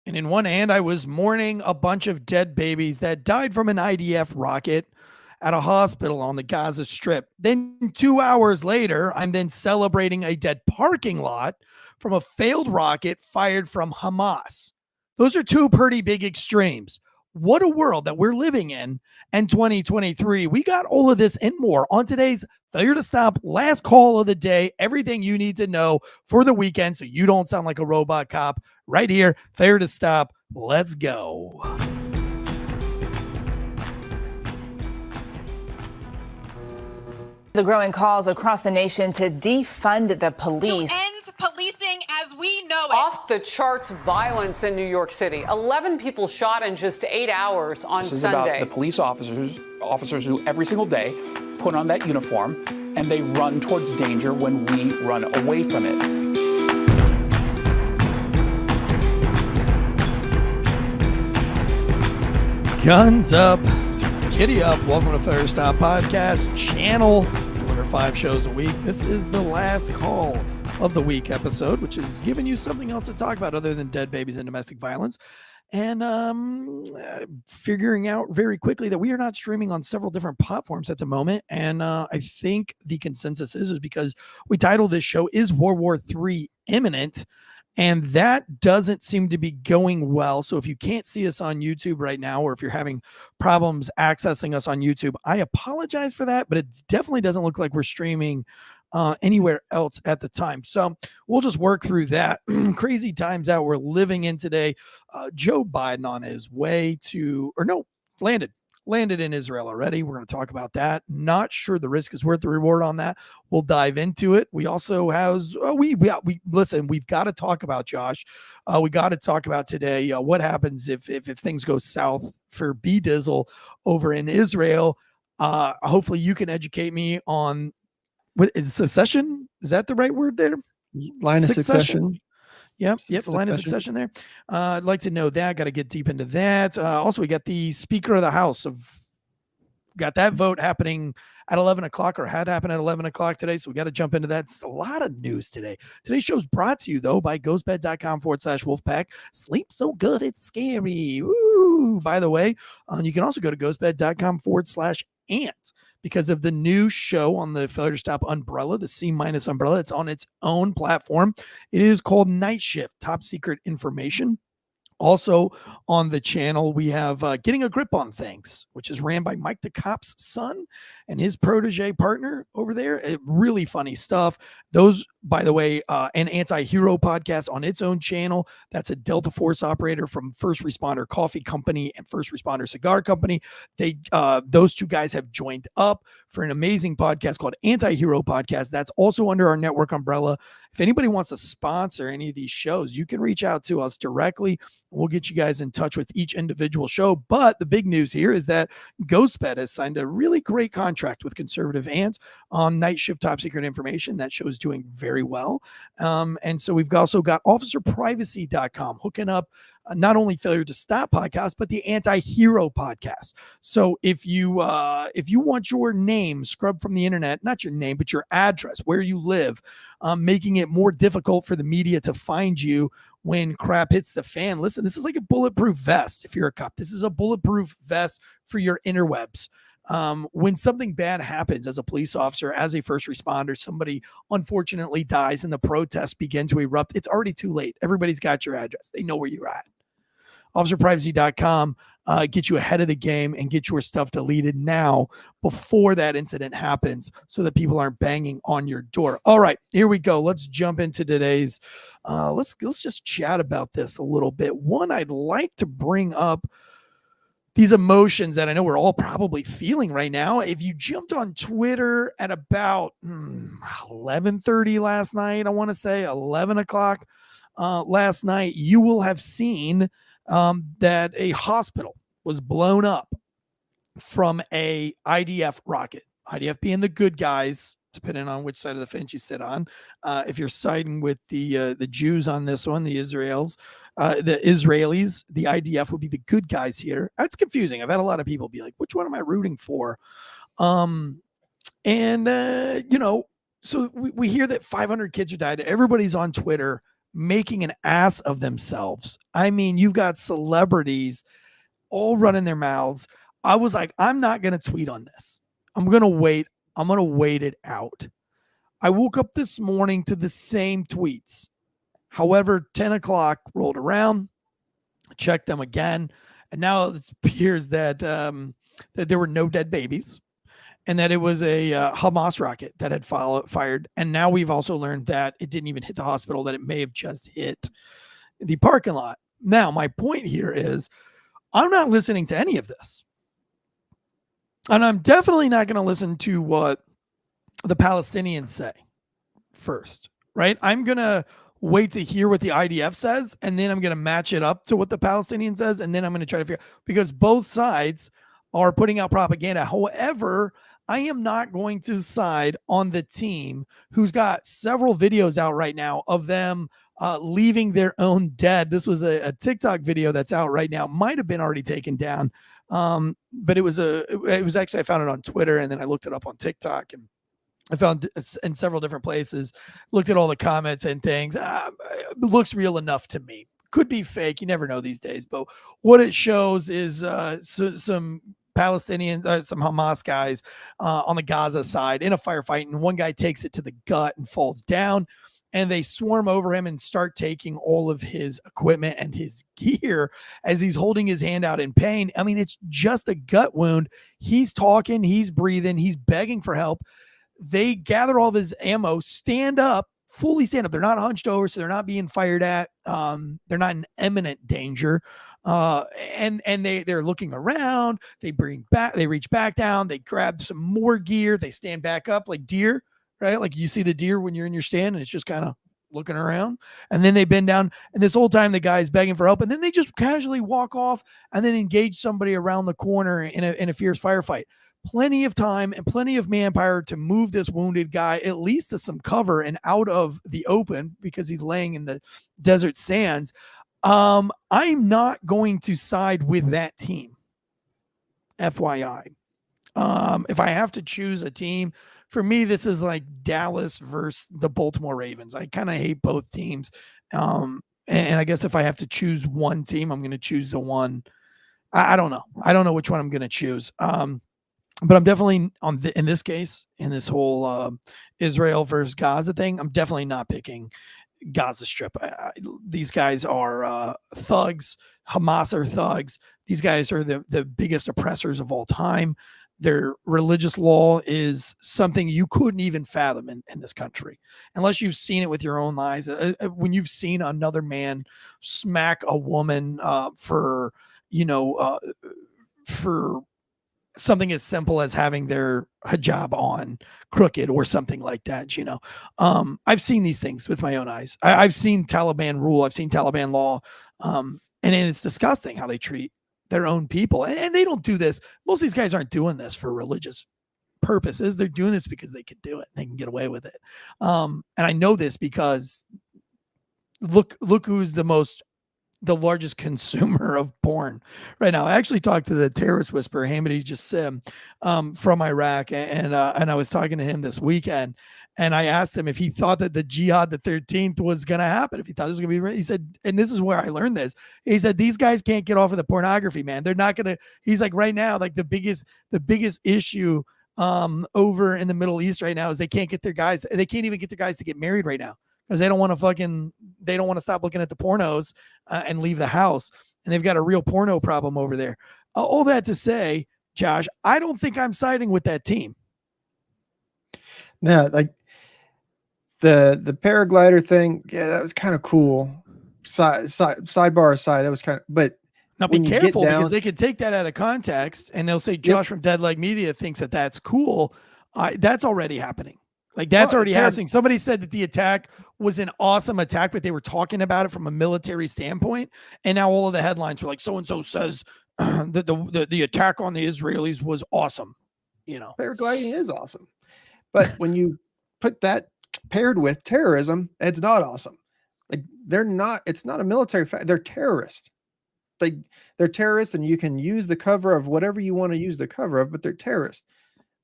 And in one hand, I was mourning a bunch of dead babies that died from an IDF rocket at a hospital on the Gaza Strip. Then 2 hours later, I'm then celebrating a dead parking lot from a failed rocket fired from Hamas. Those are two pretty big extremes. What a world that we're living in 2023. We got all of this and more on today's Failure to Stop last call of the day. Everything you need to know for the weekend so you don't sound like a robot cop right here. Failure to Stop. Let's go. The growing calls across the nation to defund the police. To end policing as we know it. Off the charts violence in New York City. 11 people shot in just 8 hours on Sunday. This is about the police officers who every single day put on that uniform and they run towards danger when we run away from it. Guns up, giddy up. Welcome to Failure to Stop podcast channel. Deliver 5 shows a week. This is the last call of the week episode, which is giving you something else to talk about other than dead babies and domestic violence. And figuring out very quickly that we are not streaming on several different platforms at the moment. And I think the consensus is because we titled this show, Is World War III Imminent? And that doesn't seem to be going well. So if you can't see us on YouTube right now, or if you're having problems accessing us on YouTube, I apologize for that, but it definitely doesn't look like we're streaming anywhere else at the time. So we'll just work through that. Crazy times that we're living in today. Joe Biden on his way to, or no, landed in Israel already. We're going to talk about that. Not sure the risk is worth the reward on that. We'll dive into it. We also have, we listen, we've got to talk about Josh. We got to talk about today what happens if things go south for B Dizzle over in Israel. Hopefully you can educate me on what is secession? Is that the right word there? Line of succession. Yep, the line of succession there. I'd like to know that. Got to get deep into that. Also, we got the Speaker of the House got that vote happening at 11 o'clock, or had happened at 11 o'clock today. So we got to jump into that. It's a lot of news today. Today's show is brought to you, though, by ghostbed.com/Wolfpack. Sleep so good, it's scary. Ooh, by the way, you can also go to ghostbed.com/ant. because of the new show on the Failure to Stop umbrella, the C- umbrella. It's on its own platform. It is called Night Shift, Top Secret Information. Also on the channel, we have Getting a Grip on Things, which is ran by Mike the Cop's son and his protege partner over there. Really funny stuff. Those, by the way, an anti-hero podcast on its own channel. That's a Delta Force operator from First Responder Coffee Company and First Responder Cigar Company. Those two guys have joined up for an amazing podcast called Anti-Hero Podcast. That's also under our network umbrella. If anybody wants to sponsor any of these shows, you can reach out to us directly. We'll get you guys in touch with each individual show. But the big news here is that Ghostbed has signed a really great contract with Conservative Ant on Night Shift Top Secret Information. That show is doing very well. And so we've also got officerprivacy.com hooking up not only Failure to Stop podcast, but the Anti-Hero podcast. So if you want your name scrubbed from the internet, not your name, but your address, where you live, making it more difficult for the media to find you when crap hits the fan. Listen, this is like a bulletproof vest. If you're a cop, this is a bulletproof vest for your interwebs. When something bad happens as a police officer, as a first responder, somebody unfortunately dies and the protests begin to erupt, it's already too late. Everybody's got your address. They know where you're at. Officerprivacy.com, get you ahead of the game and get your stuff deleted now before that incident happens so that people aren't banging on your door. All right, here we go. Let's jump into today's, let's just chat about this a little bit. One, I'd like to bring up these emotions that I know we're all probably feeling right now. If you jumped on Twitter at about 11:30 last night, I want to say 11 o'clock last night, you will have seen that a hospital was blown up from a IDF rocket. IDF being the good guys, depending on which side of the fence you sit on. If you're siding with the Jews on this one, the Israelis, the IDF would be the good guys here. That's confusing. I've had a lot of people be like, which one am I rooting for? So we hear that 500 kids are died. Everybody's on Twitter making an ass of themselves. I mean, you've got celebrities all running their mouths. I was like, I'm not going to tweet on this. I'm going to wait. I'm going to wait it out. I woke up this morning to the same tweets. However, 10 o'clock rolled around, checked them again, and now it appears that that there were no dead babies and that it was a Hamas rocket that had fired. And now we've also learned that it didn't even hit the hospital, that it may have just hit the parking lot. Now, my point here is I'm not listening to any of this. And I'm definitely not going to listen to what the Palestinians say first, right? I'm going to wait to hear what the IDF says, and then I'm going to match it up to what the Palestinian says, and then I'm going to try to figure out, because both sides are putting out propaganda. However, I am not going to side on the team who's got several videos out right now of them leaving their own dead. This was a TikTok video that's out right now. Might have been already taken down. But it was actually, I found it on Twitter, and then I looked it up on TikTok, and I found it in several different places, looked at all the comments and things. It looks real enough to me. Could be fake. You never know these days, but what it shows is some Palestinians, some Hamas guys on the Gaza side in a firefight, and one guy takes it to the gut and falls down, and they swarm over him and start taking all of his equipment and his gear as he's holding his hand out in pain. I mean, it's just a gut wound. He's talking, he's breathing, he's begging for help. They gather all of his ammo, stand up, fully stand up. They're not hunched over, so they're not being fired at. They're not in imminent danger. And they're looking around. They reach back down. They grab some more gear. They stand back up like deer, right? Like you see the deer when you're in your stand, and it's just kind of looking around. And then they bend down, and this whole time the guy is begging for help. And then they just casually walk off and then engage somebody around the corner in a fierce firefight. Plenty of time and plenty of manpower to move this wounded guy at least to some cover and out of the open, because he's laying in the desert sands. I'm not going to side with that team, FYI. If I have to choose a team, for me, this is like Dallas versus the Baltimore Ravens. I kind of hate both teams. And I guess if I have to choose one team, I'm going to choose the one. I don't know. I don't know which one I'm going to choose. But I'm definitely in this case, in this whole Israel versus Gaza thing, I'm definitely not picking Gaza Strip. These guys are thugs. Hamas are thugs. These guys are the biggest oppressors of all time. Their religious law is something you couldn't even fathom in this country unless you've seen it with your own eyes. When you've seen another man smack a woman for something as simple as having their hijab on crooked or something like that, I've seen these things with my own eyes. I've seen Taliban rule. I've seen Taliban law. And it's disgusting how they treat their own people. And they don't do this. Most of these guys aren't doing this for religious purposes. They're doing this because they can do it. They can get away with it. And I know this because look who's the largest consumer of porn right now. I actually talked to the terrorist whisperer, Hamidi Jassim, from Iraq. And I was talking to him this weekend, and I asked him if he thought that the Jihad the 13th was going to happen, if he thought it was going to be, he said, and this is where I learned this. He said, these guys can't get off of the pornography, man. They're not going to, he's like, right now, like the biggest issue over in the Middle East right now is they can't even get their guys to get married right now, because they don't want to stop looking at the pornos and leave the house. And they've got a real porno problem over there. All that to say, Josh, I don't think I'm siding with that team. Yeah, like the paraglider thing, yeah, that was kind of cool. Sidebar aside, that was kind of, but now be careful, because they could take that out of context and they'll say Josh from Dead Leg Media thinks that that's cool. That's already happening. Like that's already happening. Somebody said that the attack was an awesome attack, but they were talking about it from a military standpoint. And now all of the headlines were like, so-and-so says that the attack on the Israelis was awesome. Paragliding is awesome. But when you put that paired with terrorism, it's not awesome. Like it's not a military fact. They're terrorists. They're terrorists, and you can use the cover of whatever you want to use the cover of, but they're terrorists.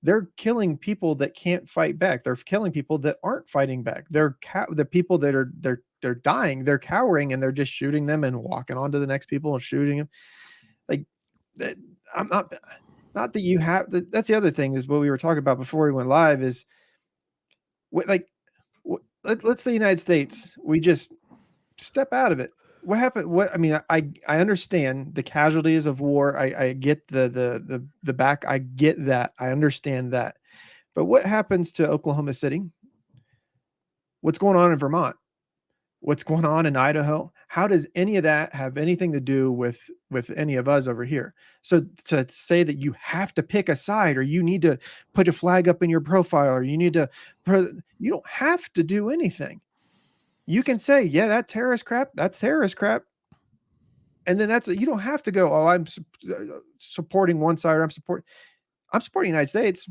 They're killing people that can't fight back. They're killing people that aren't fighting back. They're the people that they're they're dying, they're cowering, and they're just shooting them and walking on to the next people and shooting them. Like I'm not that you have. That's the other thing is what we were talking about before we went live is like let's say United States, we just step out of it. What happened? What I mean, I understand the casualties of war. I get the back. I get that. I understand that. But what happens to Oklahoma City? What's going on in Vermont? What's going on in Idaho? How does any of that have anything to do with any of us over here? So to say that you have to pick a side, or you need to put a flag up in your profile, or you need to, you don't have to do anything. You can say, yeah, that's terrorist crap. And then you don't have to go, oh, I'm supporting one side, or I'm supporting the United States.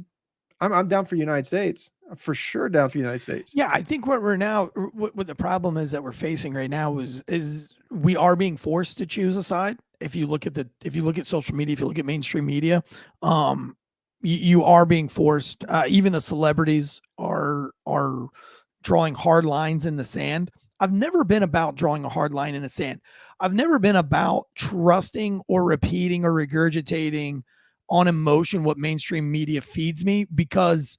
I'm down for the United States. I'm for sure down for the United States. Yeah, I think what the problem is that we're facing right now is we are being forced to choose a side. If you look at social media, if you look at mainstream media, you are being forced. Even the celebrities are drawing hard lines in the sand. I've never been about drawing a hard line in the sand. I've never been about trusting or repeating or regurgitating on emotion what mainstream media feeds me, because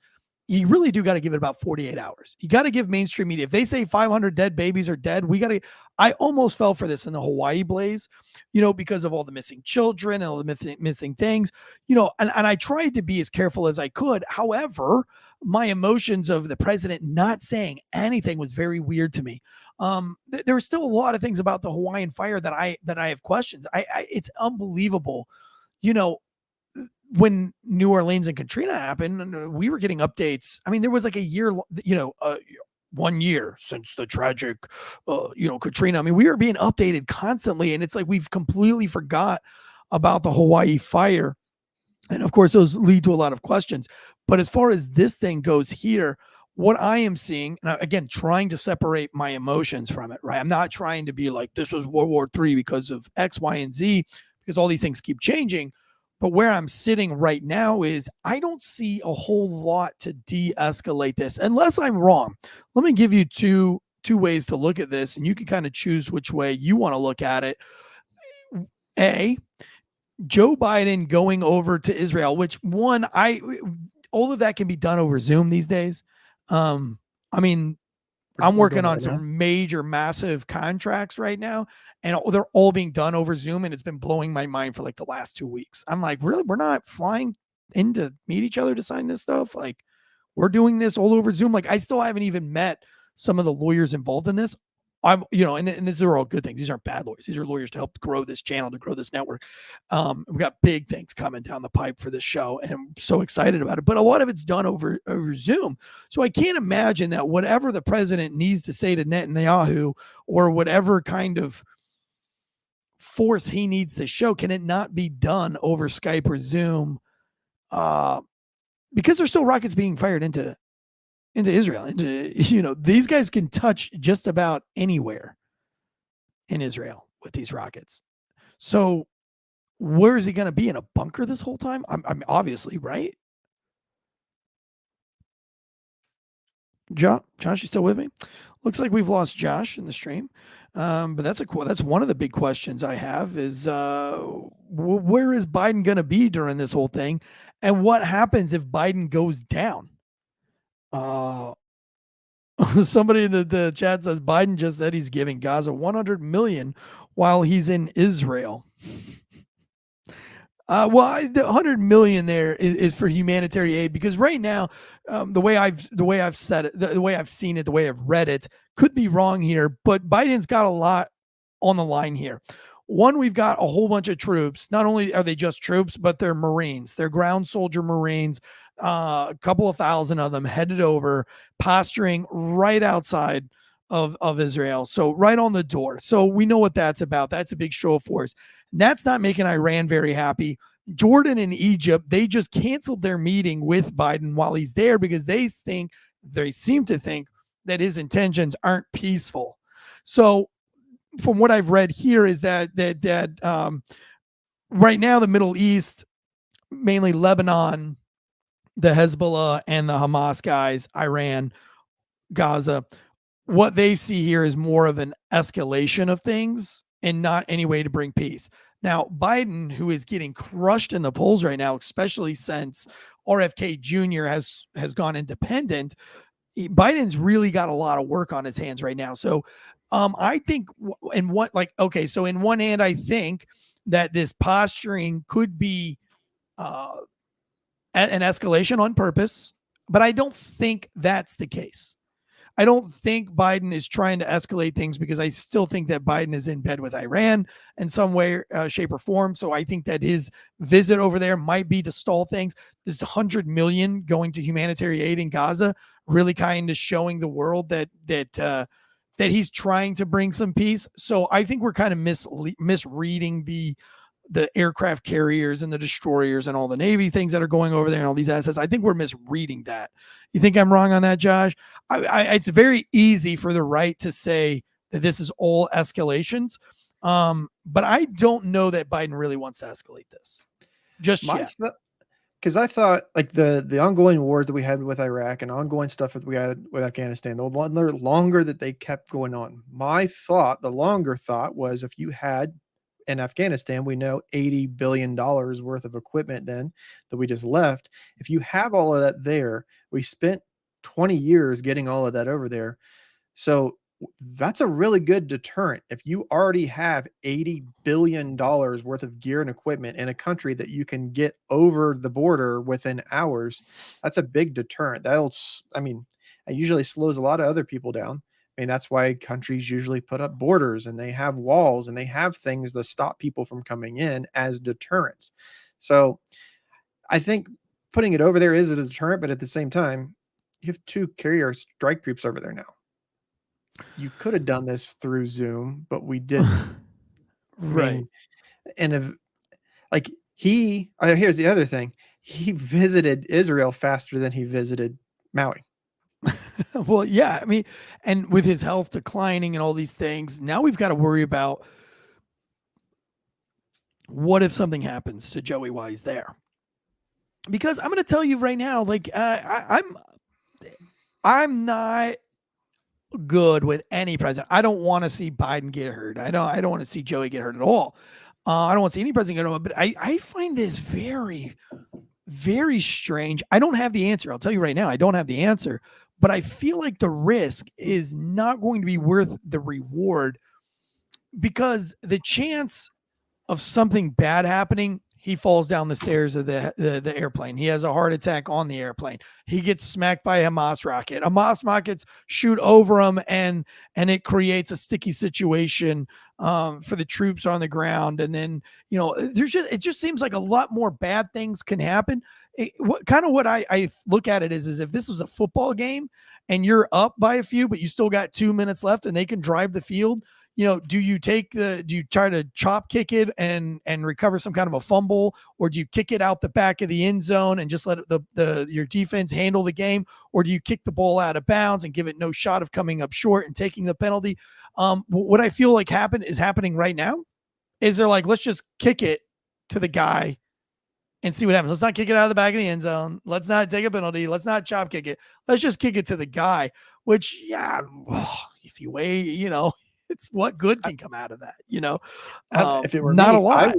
you really do got to give it about 48 hours. You got to give mainstream media. If they say 500 dead babies are dead, I almost fell for this in the Hawaii blaze, because of all the missing children and all the missing things, and I tried to be as careful as I could. However, my emotions of the president not saying anything was very weird to me. There were still a lot of things about the Hawaiian fire that I have questions. It's unbelievable. When New Orleans and Katrina happened, we were getting updates. I mean, there was like a year, 1 year since the tragic, Katrina. I mean, we were being updated constantly, and it's like we've completely forgot about the Hawaii fire. And of course, those lead to a lot of questions. But as far as this thing goes here, what I am seeing, and again, trying to separate my emotions from it, right? I'm not trying to be like, this was World War III because of X, Y, and Z, because all these things keep changing. But where I'm sitting right now is I don't see a whole lot to de-escalate this, unless I'm wrong. Let me give you two ways to look at this, and you can kind of choose which way you want to look at it. A, Joe Biden going over to Israel, which all of that can be done over Zoom these days. I mean, I'm working on some major, massive contracts right now, and they're all being done over Zoom, and it's been blowing my mind for like the last 2 weeks. I'm like, really? We're not flying in to meet each other to sign this stuff? Like, we're doing this all over Zoom? Like, I still haven't even met some of the lawyers involved in this. And these are all good things. These aren't bad lawyers. These are lawyers to help grow this channel, to grow this network. We got big things coming down the pipe for this show, and I'm so excited about it. But a lot of it's done over Zoom. So I can't imagine that whatever the president needs to say to Netanyahu, or whatever kind of force he needs to show, can it not be done over Skype or Zoom? Because there's still rockets being fired into Israel. These guys can touch just about anywhere in Israel with these rockets. So where is he going to be, in a bunker this whole time? I'm obviously, right? Josh, you still with me? Looks like we've lost Josh in the stream. But that's one of the big questions I have is where is Biden going to be during this whole thing? And what happens if Biden goes down? Somebody in the chat says Biden just said he's giving Gaza $100 million while he's in Israel. The $100 million there is for humanitarian aid, because right now, the way I've said it, the way I've seen it, the way I've read it, could be wrong here, but Biden's got a lot on the line here. One, we've got a whole bunch of troops. Not only are they just troops, but they're Marines. They're ground soldier Marines. A couple of thousand of them headed over, posturing right outside of Israel. So right on the door. So we know what that's about. That's a big show of force. And that's not making Iran very happy. Jordan and Egypt, they just canceled their meeting with Biden while he's there, because they seem to think that his intentions aren't peaceful. So from what I've read here is that right now the Middle East, mainly Lebanon, the Hezbollah and the Hamas guys, Iran, Gaza, what they see here is more of an escalation of things and not any way to bring peace. Now, Biden, who is getting crushed in the polls right now, especially since RFK Jr. has gone independent, Biden's really got a lot of work on his hands right now. So I think so in one hand, I think that this posturing could be an escalation on purpose, but I don't think that's the case. I don't think Biden is trying to escalate things because I still think that Biden is in bed with Iran in some way, shape, or form. So I think that his visit over there might be to stall things. This 100 million going to humanitarian aid in Gaza really kind of showing the world that he's trying to bring some peace. So I think we're kind of misreading the aircraft carriers and the destroyers and all the Navy things that are going over there and all these assets. I think we're misreading that. You think I'm wrong on that, Josh? It's very easy for the right to say that this is all escalations. But I don't know that Biden really wants to escalate this just yet. Because I thought like the ongoing wars that we had with Iraq and ongoing stuff that we had with Afghanistan, the longer that they kept going on, the longer thought was if you had in Afghanistan, we know $80 billion worth of equipment then that we just left. If you have all of that there, we spent 20 years getting all of that over there. So that's a really good deterrent. If you already have $80 billion worth of gear and equipment in a country that you can get over the border within hours, that's a big deterrent. It usually slows a lot of other people down. I mean, that's why countries usually put up borders and they have walls and they have things that stop people from coming in as deterrents. So I think putting it over there is a deterrent, but at the same time, you have 2 carrier strike groups over there now. You could have done this through Zoom, but we didn't. Right. Here's the other thing. He visited Israel faster than he visited Maui. Well, yeah, I mean, and with his health declining and all these things, now we've got to worry about what if something happens to Joey while he's there. Because I'm going to tell you right now, like I'm not good with any president. I don't want to see Biden get hurt. I don't want to see Joey get hurt at all. I don't want to see any president get hurt. But I find this very, very strange. I don't have the answer. I'll tell you right now, I don't have the answer. But I feel like the risk is not going to be worth the reward because the chance of something bad happening, he falls down the stairs of the airplane. He has a heart attack on the airplane. He gets smacked by a Hamas rocket. Hamas rockets shoot over him, and it creates a sticky situation for the troops on the ground. And then, it just seems like a lot more bad things can happen. What I look at it is if this was a football game and you're up by a few, but you still got 2 minutes left and they can drive the field, do you try to chop kick it and recover some kind of a fumble, or do you kick it out the back of the end zone and just let your defense handle the game, or do you kick the ball out of bounds and give it no shot of coming up short and taking the penalty? What I feel like is happening right now is they're like, let's just kick it to the guy and see what happens. Let's not kick it out of the back of the end zone. Let's not take a penalty. Let's not chop kick it. Let's just kick it to the guy, which, yeah, if you weigh, it's what good can come out of that, If it were not me, a lot.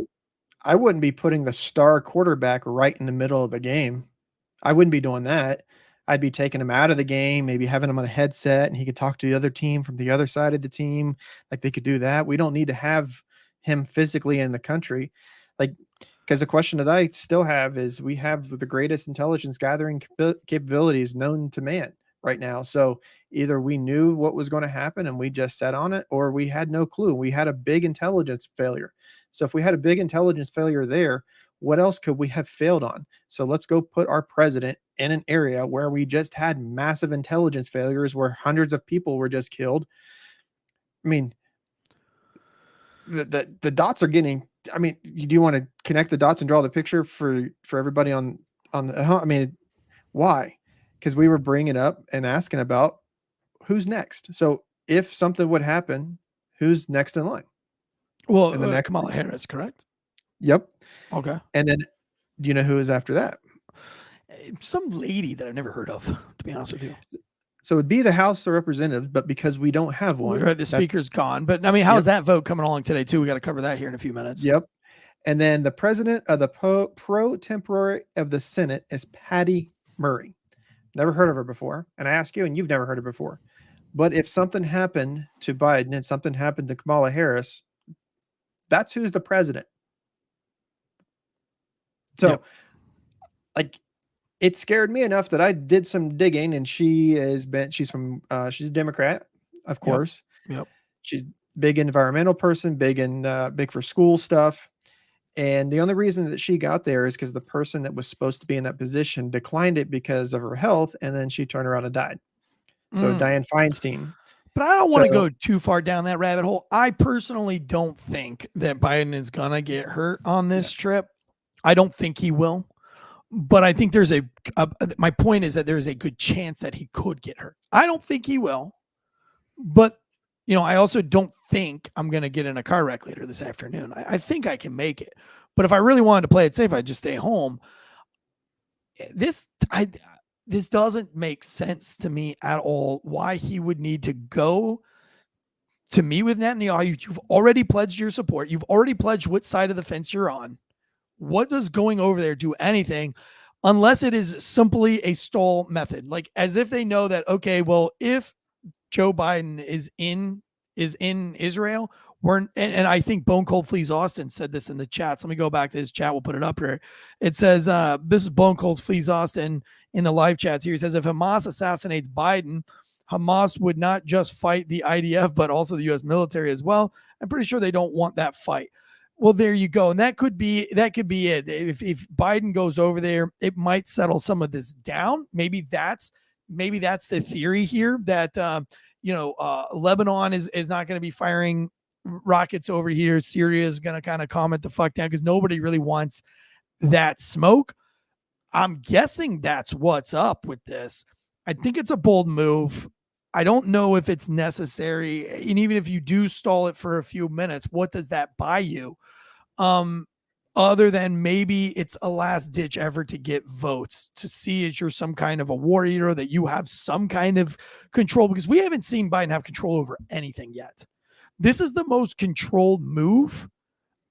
I wouldn't be putting the star quarterback right in the middle of the game. I wouldn't be doing that. I'd be taking him out of the game, maybe having him on a headset and he could talk to the other team from the other side of the team. Like they could do that. We don't need to have him physically in the country. Because the question that I still have is we have the greatest intelligence gathering capabilities known to man right now. So either we knew what was going to happen and we just sat on it, or we had no clue. We had a big intelligence failure. So if we had a big intelligence failure there, what else could we have failed on? So let's go put our president in an area where we just had massive intelligence failures, where hundreds of people were just killed. I mean, the dots are getting, do you want to connect the dots and draw the picture for everybody on why? Because we were bringing up and asking about who's next. So if something would happen, who's next in line? Well, Kamala Harris, correct? Yep. Okay. And then do you know who is after that? Some lady that I've never heard of, to be honest with you. So it'd be the House of Representatives, but because we don't have one, The speaker's gone. But I mean, how's that vote coming along today too? We got to cover that here in a few minutes. Yep. And then the president of the pro tempore of the Senate is Patty Murray. Never heard of her before. And I ask you, and you've never heard of her before. But if something happened to Biden and something happened to Kamala Harris, that's who's the president. So, like, it scared me enough that I did some digging, and she's a Democrat, of course. Yep. She's big environmental person, big for school stuff. And the only reason that she got there is because the person that was supposed to be in that position declined it because of her health, and then she turned around and died. So Dianne Feinstein. But I don't want to go too far down that rabbit hole. I personally don't think that Biden is going to get hurt on this trip. I don't think he will. But I think there's my point is that there's a good chance that he could get hurt. I don't think he will. But, I also don't think I'm going to get in a car wreck later this afternoon. I think I can make it. But if I really wanted to play it safe, I'd just stay home. This doesn't make sense to me at all why he would need to go to meet with Netanyahu. You've already pledged your support. You've already pledged what side of the fence you're on. What does going over there do anything unless it is simply a stall method? Like as if they know that, okay, well, if Joe Biden is in Israel, and I think Bone Cold Fleas Austin said this in the chat. So let me go back to his chat. We'll put it up here. It says, this is Bone Cold Fleas Austin in the live chats here. He says, if Hamas assassinates Biden, Hamas would not just fight the IDF, but also the U.S. military as well. I'm pretty sure they don't want that fight. Well, there you go. And that could be it. If Biden goes over there, it might settle some of this down. Maybe that's the theory here that, Lebanon is not going to be firing rockets over here. Syria is going to kind of calm it the fuck down because nobody really wants that smoke. I'm guessing that's what's up with this. I think it's a bold move. I don't know if it's necessary. And even if you do stall it for a few minutes, what does that buy you? Other than maybe it's a last ditch effort to get votes, to see as you're some kind of a war eater, that you have some kind of control, because we haven't seen Biden have control over anything yet. This is the most controlled move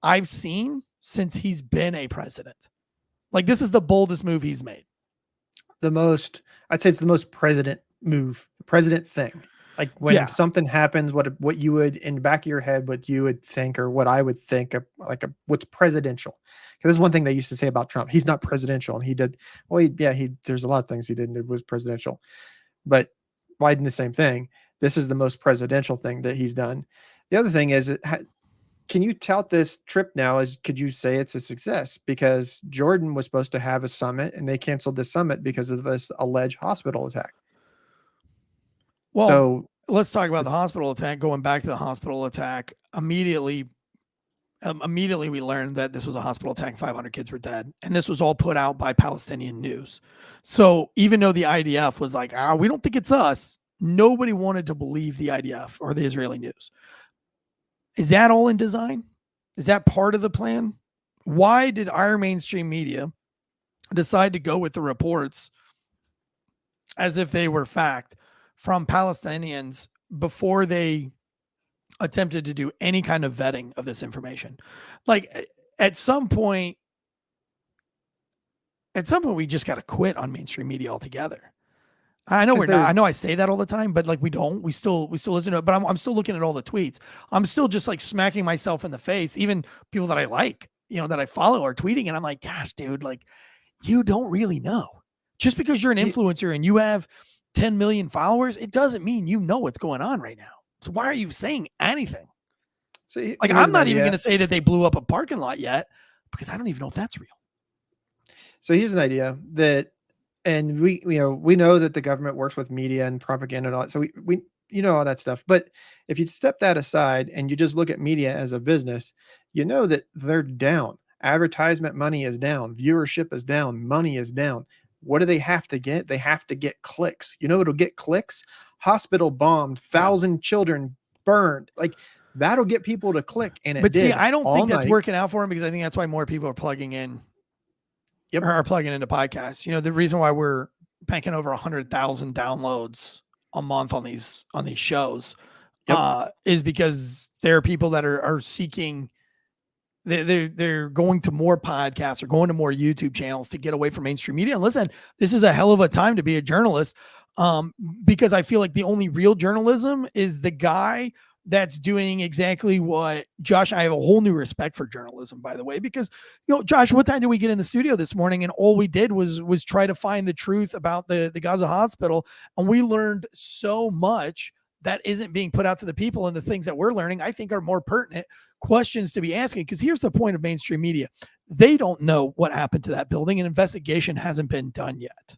I've seen since he's been a president. Like, this is the boldest move he's made. I'd say it's the most president move, president thing. Like when something happens, what you would in the back of your head, what you would think, or what I would think of, what's presidential. Because this is one thing they used to say about Trump. He's not presidential, and he did. Well, there's a lot of things he did and it was presidential, but Biden the same thing. This is the most presidential thing that he's done. The other thing is, can you tout this trip now could you say it's a success? Because Jordan was supposed to have a summit and they canceled the summit because of this alleged hospital attack. Well, so let's talk about the hospital attack. Going back to the hospital attack, immediately we learned that this was a hospital attack. 500 kids were dead. And this was all put out by Palestinian news. So even though the IDF was like, we don't think it's us, nobody wanted to believe the IDF or the Israeli news. Is that all in design? Is that part of the plan? Why did our mainstream media decide to go with the reports as if they were fact from Palestinians before they attempted to do any kind of vetting of this information? Like at some point we just got to quit on mainstream media altogether. I know I know I say that all the time, but like we still listen to it. But I'm still looking at all the tweets. I'm still just like smacking myself in the face. Even people that I like, that I follow are tweeting, and I'm like, gosh, dude, like you don't really know. Just because you're an influencer and you have 10 million followers, it doesn't mean you know what's going on right now. So why are you saying anything? So like I'm not even going to say that they blew up a parking lot yet, because I don't even know if that's real. So here's an idea that. And we know that the government works with media and propaganda and all that. So we all that stuff. But if you step that aside and you just look at media as a business, that they're down. Advertisement money is down. Viewership is down. Money is down. What do they have to get? They have to get clicks. It'll get clicks. Hospital bombed, 1,000 children burned. Like that'll get people to click. But see, I don't think that's working out for them, because I think that's why more people are plugging in. Are plugging into podcasts. The reason why we're banking over 100,000 downloads a month on these shows, Yep. is because there are people that are seeking. They're going to more podcasts or going to more YouTube channels to get away from mainstream media. And listen, this is a hell of a time to be a journalist, because I feel like the only real journalism is the guy that's doing exactly what Josh. I have a whole new respect for journalism, by the way, because Josh, what time did we get in the studio this morning? And all we did was try to find the truth about the Gaza hospital, and we learned so much that isn't being put out to the people. And the things that we're learning, I think, are more pertinent questions to be asking. Because here's the point of mainstream media: they don't know what happened to that building, and investigation hasn't been done yet.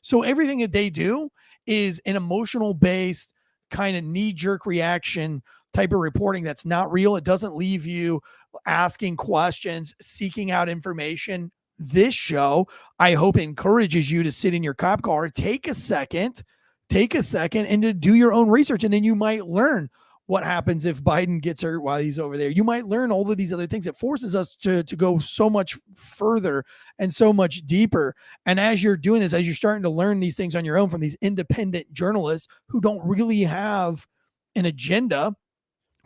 So everything that they do is an emotional based kind of knee jerk reaction type of reporting that's not real. It doesn't leave you asking questions, seeking out information. This show, I hope, encourages you to sit in your cop car, take a second and to do your own research. And then you might learn what happens if Biden gets hurt while he's over there. You might learn all of these other things. It forces us to go so much further and so much deeper. And as you're doing this, as you're starting to learn these things on your own from these independent journalists who don't really have an agenda,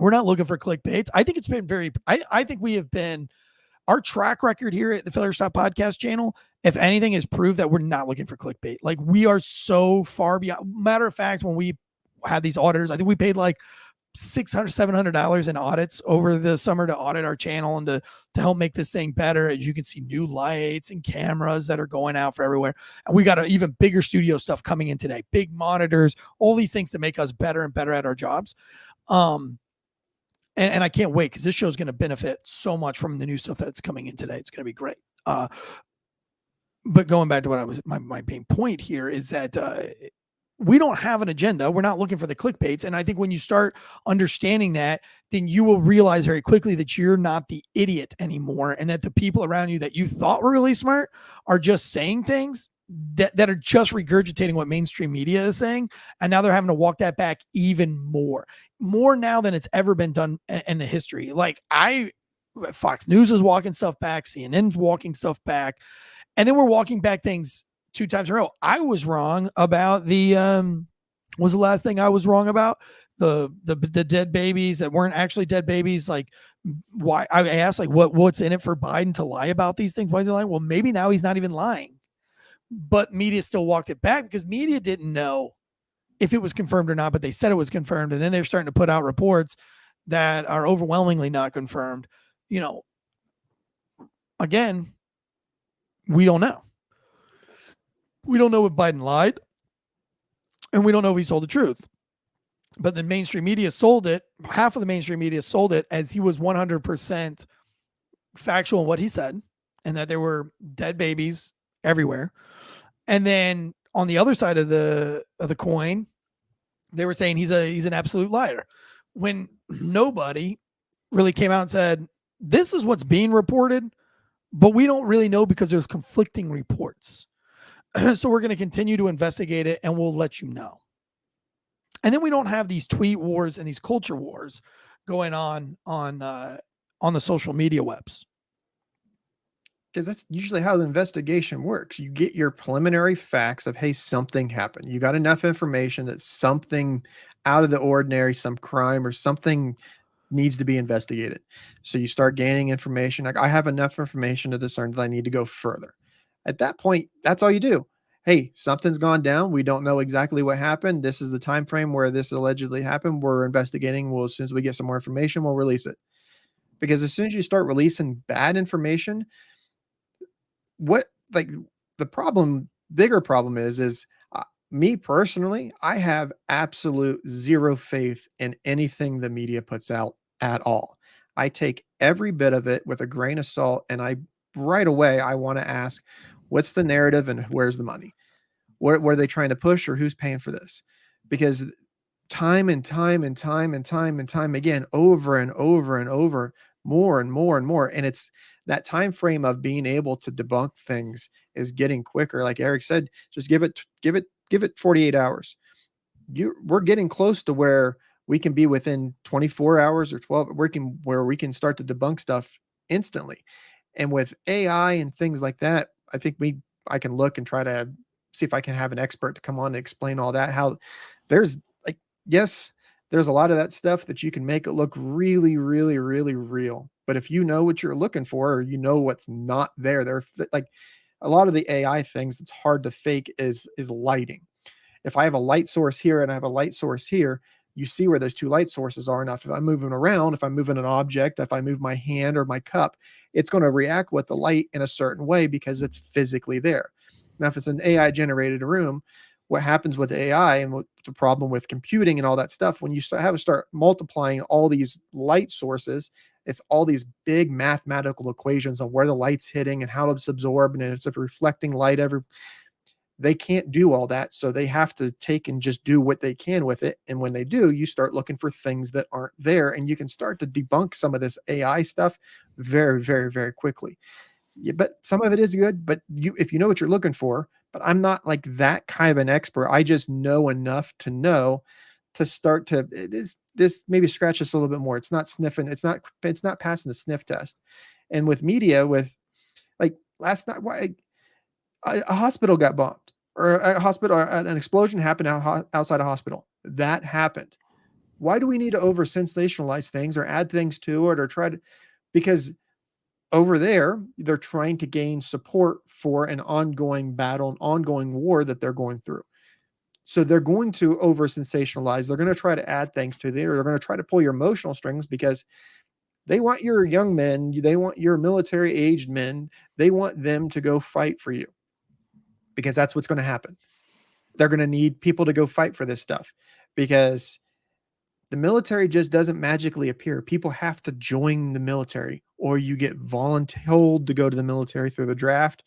we're not looking for clickbaits. I think it's been I think we have been, our track record here at the Failure Stop podcast channel, if anything, has proved that we're not looking for clickbait. Like, we are so far beyond. Matter of fact, when we had these auditors, I think we paid like $600, $700 in audits over the summer to audit our channel and to help make this thing better. As you can see, new lights and cameras that are going out for everywhere. And we got an even bigger studio stuff coming in today, big monitors, all these things to make us better and better at our jobs. And I can't wait, because this show is going to benefit so much from the new stuff that's coming in today. It's going to be great. But going back to what I was, my main point here is that we don't have an agenda. We're not looking for the clickbaits. And I think when you start understanding that, then you will realize very quickly that you're not the idiot anymore, and that the people around you that you thought were really smart are just saying things that are just regurgitating what mainstream media is saying. And now they're having to walk that back even more now than it's ever been done in the history. Like, Fox News is walking stuff back, CNN's walking stuff back, and then we're walking back things 2 times in a row. I was wrong about was the last thing I was wrong about? The dead babies that weren't actually dead babies. Like, why? I asked, like, what's in it for Biden to lie about these things? Why is he lying? Well, maybe now he's not even lying. But media still walked it back because media didn't know if it was confirmed or not, but they said it was confirmed. And then they're starting to put out reports that are overwhelmingly not confirmed. Again, we don't know. We don't know if Biden lied, and we don't know if he told the truth. But the mainstream media sold it. Half of the mainstream media sold it as he was 100% factual in what he said, and that there were dead babies everywhere. And then on the other side of the coin, they were saying he's an absolute liar, when nobody really came out and said, this is what's being reported, but we don't really know because there's conflicting reports. So we're going to continue to investigate it, and we'll let you know. And then we don't have these tweet wars and these culture wars going on the social media webs. Because that's usually how the investigation works. You get your preliminary facts of, hey, something happened. You got enough information that something out of the ordinary, some crime or something needs to be investigated. So you start gaining information. Like, I have enough information to discern that I need to go further. At that point, that's all you do. Hey, something's gone down. We don't know exactly what happened. This is the time frame where this allegedly happened. We're investigating. Well, as soon as we get some more information, we'll release it. Because as soon as you start releasing bad information, the bigger problem is me personally, I have absolute zero faith in anything the media puts out at all. I take every bit of it with a grain of salt, and right away, I want to ask, what's the narrative and where's the money? What are they trying to push, or who's paying for this? Because time and time again, over and over and over, more and more and more. And it's that time frame of being able to debunk things is getting quicker. Like Eric said, just give it 48 hours. We're getting close to where we can be within 24 hours or 12, where we can start to debunk stuff instantly. And with AI and things like that, I think I can look and try to see if I can have an expert to come on and explain all that, how there's like, yes, there's a lot of that stuff that you can make it look really, really, really real. But if you know what you're looking for, or you know what's not there, like a lot of the AI things that's hard to fake is lighting. If I have a light source here and I have a light source here, you see where those two light sources are. Enough. If I'm moving around, if I'm moving an object, if I move my hand or my cup, it's going to react with the light in a certain way because it's physically there. Now, if it's an AI generated room, what happens with AI and what the problem with computing and all that stuff, when you start multiplying all these light sources, it's all these big mathematical equations on where the light's hitting and how it's absorbed, and it's a reflecting light they can't do all that. So they have to take and just do what they can with it. And when they do, you start looking for things that aren't there, and you can start to debunk some of this AI stuff very, very, very quickly. Yeah, but some of it is good, but if you know what you're looking for, but I'm not like that kind of an expert. I just know enough to know to start to this maybe scratch us a little bit more. It's not sniffing. It's not passing the sniff test. And with media, with like last night, why a hospital got bombed, or a hospital, or an explosion happened outside a hospital. That happened. Why do we need to over sensationalize things or add things to it or try to, because over there, they're trying to gain support for an ongoing battle, an ongoing war that they're going through. So they're going to over sensationalize. They're going to try to add things to there. They're going to try to pull your emotional strings because they want your young men, they want your military aged men, they want them to go fight for you, because that's what's going to happen. They're going to need people to go fight for this stuff, because the military just doesn't magically appear. People have to join the military, or you get volunteered to go to the military through the draft.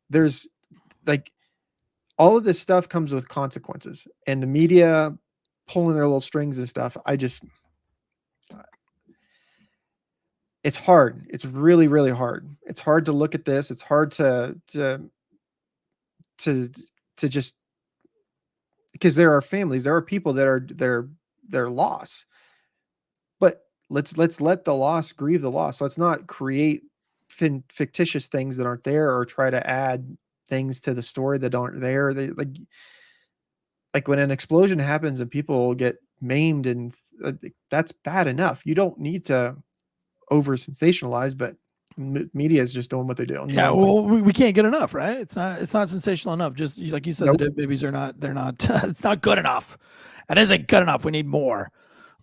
There's like all of this stuff comes with consequences, and the media pulling their little strings and stuff. It's hard. It's really, really hard. It's hard to look at this. It's hard to just, because there are families, there are people that are their loss, but let's let the loss grieve the loss. Let's not create fictitious things that aren't there, or try to add things to the story that aren't there. They like when an explosion happens and people get maimed, and that's bad enough. You don't need to over sensationalize, but media is just doing what they do. Yeah, well, we can't get enough, right? It's not sensational enough. Just like you said, Nope. the dead babies they're not it's not good enough. That isn't good enough. We need more.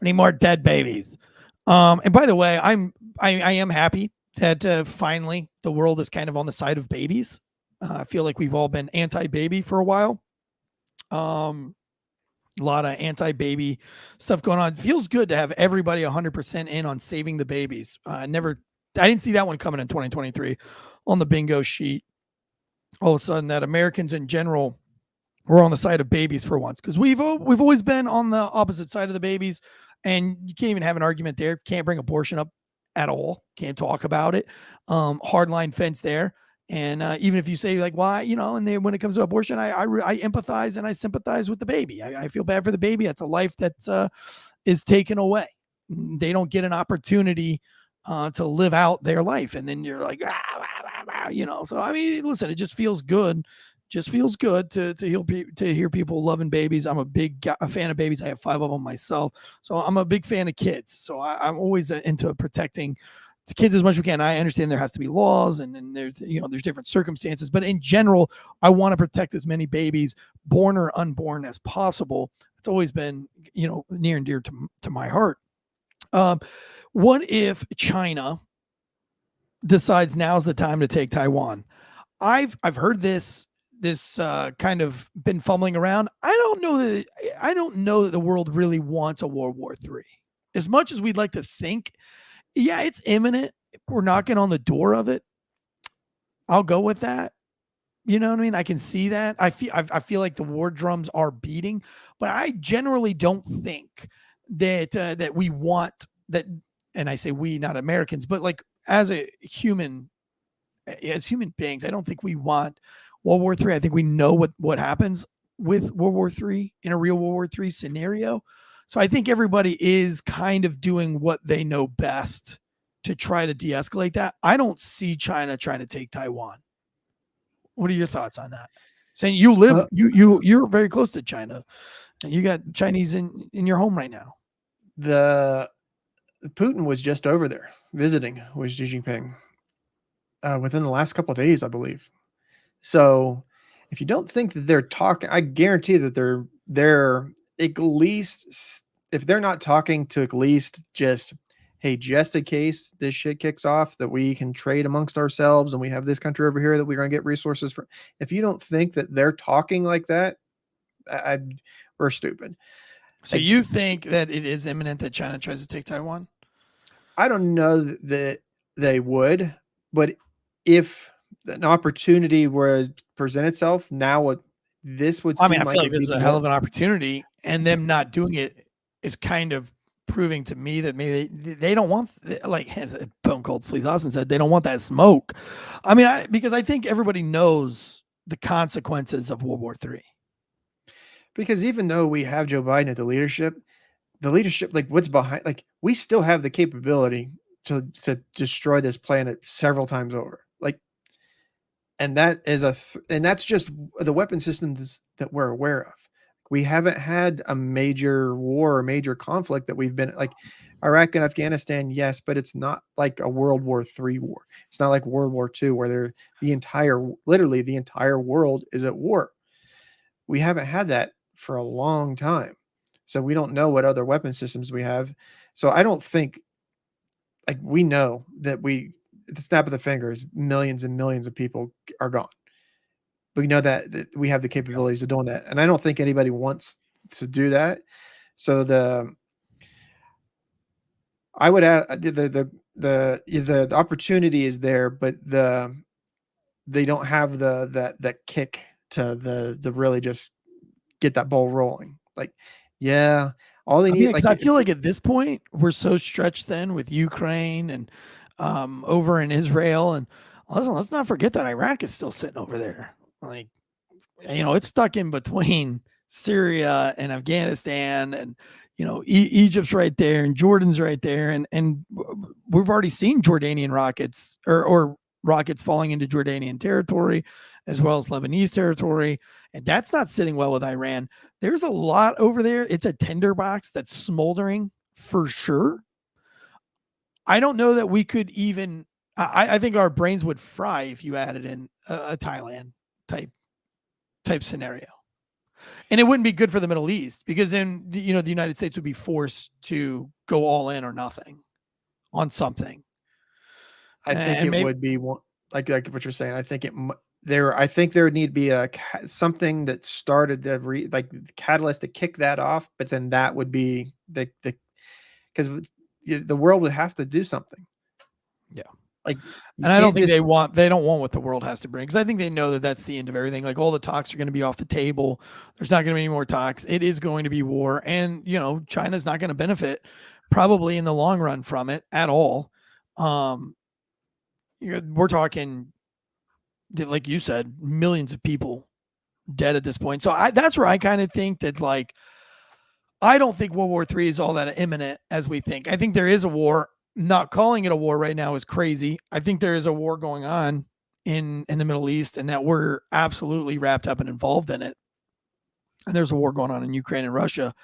We need more dead babies. And by the way, I am happy that finally the world is kind of on the side of babies. I feel like we've all been anti-baby for a while. A lot of anti-baby stuff going on. It feels good to have everybody 100% in on saving the babies. I didn't see that one coming in 2023 on the bingo sheet. All of a sudden, that Americans in general were on the side of babies for once, because we've always been on the opposite side of the babies, and you can't even have an argument there. Can't bring abortion up at all. Can't talk about it. Hardline fence there. And even if you say like, why, and then when it comes to abortion, I empathize and I sympathize with the baby. I feel bad for the baby. It's a life that is taken away. They don't get an opportunity to live out their life. And then you're like, So, I mean, listen, it just feels good. Just feels good to hear people loving babies. I'm a fan of babies. I have 5 of them myself. So I'm a big fan of kids. So I'm always into protecting the kids as much as we can. I understand there has to be laws, and there's different circumstances, but in general, I want to protect as many babies, born or unborn, as possible. It's always been, near and dear to my heart. What if China decides now's the time to take Taiwan? I've heard this kind of been fumbling around. I don't know that the world really wants a World War III. As much as we'd like to think, yeah, it's imminent. We're knocking on the door of it. I'll go with that. You know what I mean? I can see that. I feel like the war drums are beating, but I generally don't think that we want that. And I say we, not Americans, but like as human beings, I don't think we want World War III. I think we know what happens with World War III in a real World War III scenario. So I think everybody is kind of doing what they know best to try to de-escalate that. I don't see China trying to take Taiwan. What are your thoughts on that? Saying you live, you're very close to China. And you got Chinese in your home right now. The Putin was just over there visiting with Xi Jinping within the last couple of days, I believe. So if you don't think that they're talking, I guarantee that they're at least, if they're not talking to at least just, hey, just in case this shit kicks off, that we can trade amongst ourselves and we have this country over here that we're going to get resources for. If you don't think that they're talking like that, we're stupid. So you think that it is imminent that China tries to take Taiwan? I don't know that they would, but if an opportunity were to present itself, now this would seem I like feel like this is a hell of an opportunity, and them not doing it is kind of proving to me that maybe they don't want, like as Bone Cold Fleece Austin said, they don't want that smoke. I mean, because I think everybody knows the consequences of World War III. Because even though we have Joe Biden at the leadership, like what's behind, like we still have the capability to destroy this planet several times over. Like, and that is and that's just the weapon systems that we're aware of. We haven't had a major war or major conflict that we've been like Iraq and Afghanistan. Yes, but it's not like a World War III war. It's not like World War II where literally the entire world is at war. We haven't had that for a long time. So we don't know what other weapon systems we have. So I don't think, like, we know that at the snap of the fingers, millions and millions of people are gone. We know that we have the capabilities of doing that. And I don't think anybody wants to do that. So I would add the opportunity is there, but they don't have that kick to really just get that ball rolling. Like, yeah, all they need. Like, I feel like at this point we're so stretched thin with Ukraine and over in Israel, and let's not forget that Iraq is still sitting over there. Like, it's stuck in between Syria and Afghanistan, and Egypt's right there, and Jordan's right there, and we've already seen Jordanian rockets or rockets falling into Jordanian territory, as well as Lebanese territory, and that's not sitting well with Iran. There's a lot over there. It's a tinderbox that's smoldering for sure. I don't know that we could even. I think our brains would fry if you added in a Thailand type scenario, and it wouldn't be good for the Middle East, because then the United States would be forced to go all in or nothing on something. I think it would be like what you're saying. I think I think there would need to be something that started the catalyst to kick that off, but then that would be because the world would have to do something. Yeah. Like, and I don't think they don't want what the world has to bring, because I think they know that that's the end of everything. Like, all the talks are going to be off the table. There's not going to be any more talks. It is going to be war, and China's not going to benefit probably in the long run from it at all. We're talking, like you said, millions of people dead at this point. So that's where I kind of think that, like, I don't think World War III is all that imminent as we think. I think there is a war. Not calling it a war right now is crazy. I think there is a war going on in the Middle East, and that we're absolutely wrapped up and involved in it. And there's a war going on in Ukraine and Russia.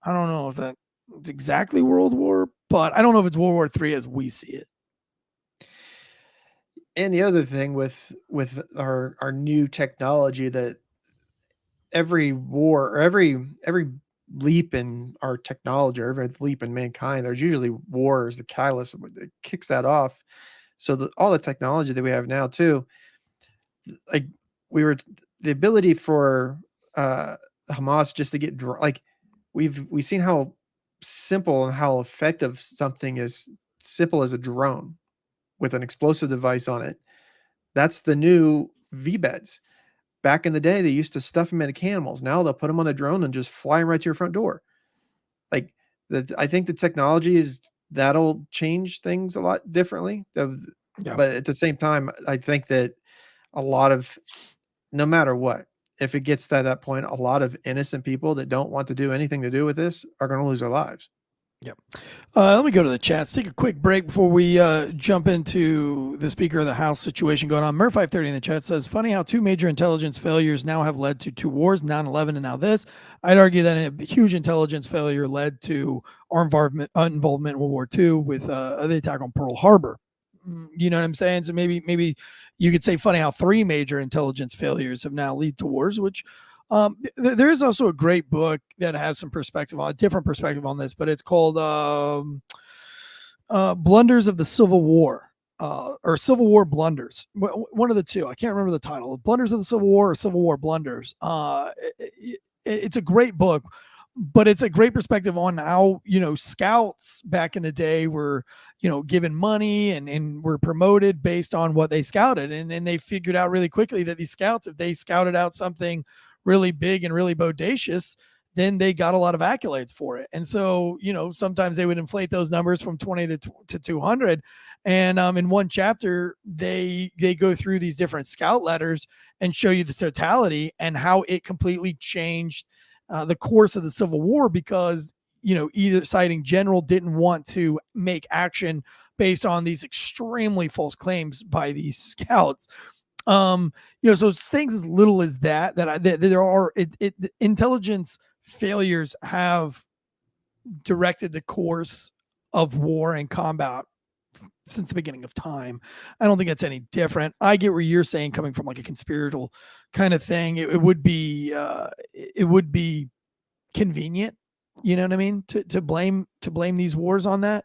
I don't know if that's exactly World War, but I don't know if it's World War III as we see it. And the other thing with our new technology, that every war or every leap in our technology, or every leap in mankind, there's usually wars, the catalyst that kicks that off. So all the technology that we have now too, like the ability for Hamas just to get like we've seen how simple and how effective something is, simple as a drone with an explosive device on it. That's the new V-beds. Back in the day, they used to stuff them into cannibals. Now they'll put them on a drone and just fly them right to your front door. Like, I think the technology that'll change things a lot differently. But at the same time, I think that no matter what, if it gets to that point, a lot of innocent people that don't want to do anything to do with this are going to lose their lives. Yep. Let me go to the chats. Take a quick break before we jump into the Speaker of the House situation going on. Mer530 in the chat says, funny how two major intelligence failures now have led to two wars, 9/11 and now this. I'd argue that a huge intelligence failure led to our involvement in World War II with the attack on Pearl Harbor. You know what I'm saying? So maybe you could say funny how three major intelligence failures have now led to wars, which there is also a great book that has some perspective on a different perspective on this, but it's called Blunders of the Civil War, or Civil War Blunders. One of the two. I can't remember the title. Blunders of the Civil War or Civil War Blunders. It's a great book, but it's a great perspective on how, scouts back in the day were, given money and were promoted based on what they scouted. And they figured out really quickly that these scouts, if they scouted out something really big and really bodacious, then they got a lot of accolades for it. And so, sometimes they would inflate those numbers from 20 to 200. And in one chapter, they go through these different scout letters and show you the totality and how it completely changed the course of the Civil War, because, either side in general didn't want to make action based on these extremely false claims by these scouts. So things as little as that there are intelligence failures have directed the course of war and combat since the beginning of time. I don't think it's any different. I get where you're saying, coming from like a conspiratorial kind of thing. It would be convenient, you know what I mean, to blame these wars on that.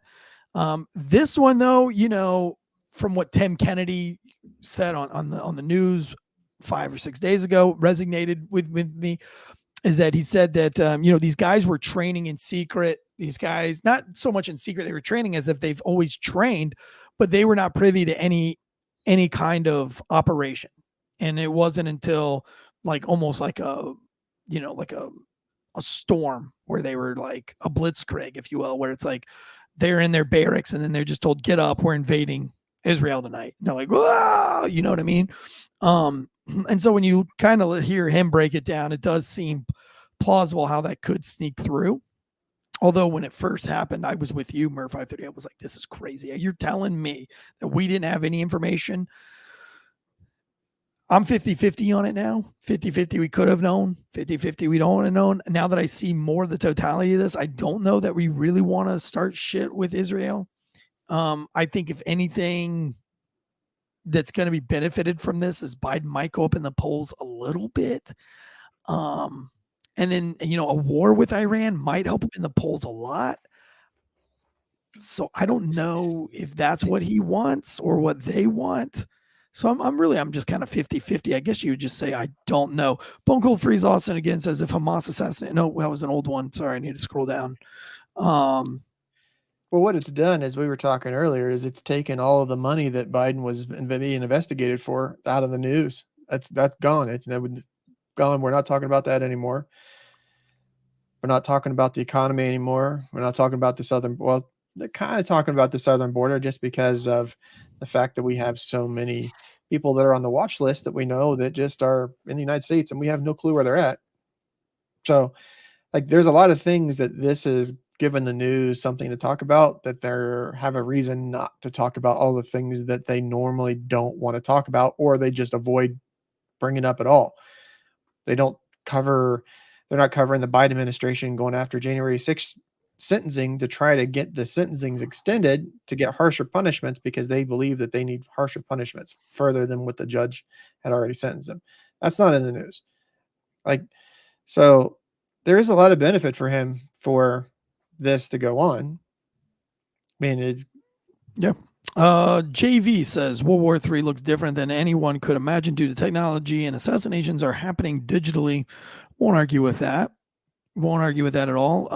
This one though, from what Tim Kennedy said on the news 5 or 6 days ago, resonated with me, is that he said that these guys were training in secret. These guys, not so much in secret, they were training as if they've always trained, but they were not privy to any kind of operation. And it wasn't until almost like a storm, where they were like a blitzkrieg, if you will, where it's like they're in their barracks and then they're just told, get up, we're invading Israel tonight. And they're like, whoa, you know what I mean? And so when you kind of hear him break it down, it does seem plausible how that could sneak through. Although when it first happened, I was with you, Mer530. I was like, this is crazy. You're telling me that we didn't have any information? I'm 50-50 on it now. 50-50 we could have known. 50-50 we don't want to know. Now that I see more of the totality of this, I don't know that we really want to start shit with Israel. I think if anything that's going to be benefited from this is Biden might go up in the polls a little bit. And then, a war with Iran might help him in the polls a lot. So I don't know if that's what he wants or what they want. So I'm just kind of 50-50. I guess you would just say, I don't know. Bone Cold Freeze Austin again says, if Hamas assassinate, no, that was an old one. Sorry, I need to scroll down. Well, what it's done, as we were talking earlier, is it's taken all of the money that Biden was being investigated for out of the news. That's gone. It's never gone. We're not talking about that anymore. We're not talking about the economy anymore. We're not talking about the southern. Well, they're kind of talking about the southern border just because of the fact that we have so many people that are on the watch list that we know that just are in the United States and we have no clue where they're at. So, there's a lot of things that this is given the news something to talk about, that they have a reason not to talk about all the things that they normally don't want to talk about, or they just avoid bringing up at all. They're not covering the Biden administration going after January 6th sentencing to try to get the sentencings extended to get harsher punishments, because they believe that they need harsher punishments further than what the judge had already sentenced them. That's not in the news. So there is a lot of benefit for him for this to go on. I mean, it's JV says World War III looks different than anyone could imagine due to technology, and assassinations are happening digitally. Won't argue with that. Won't argue with that at all.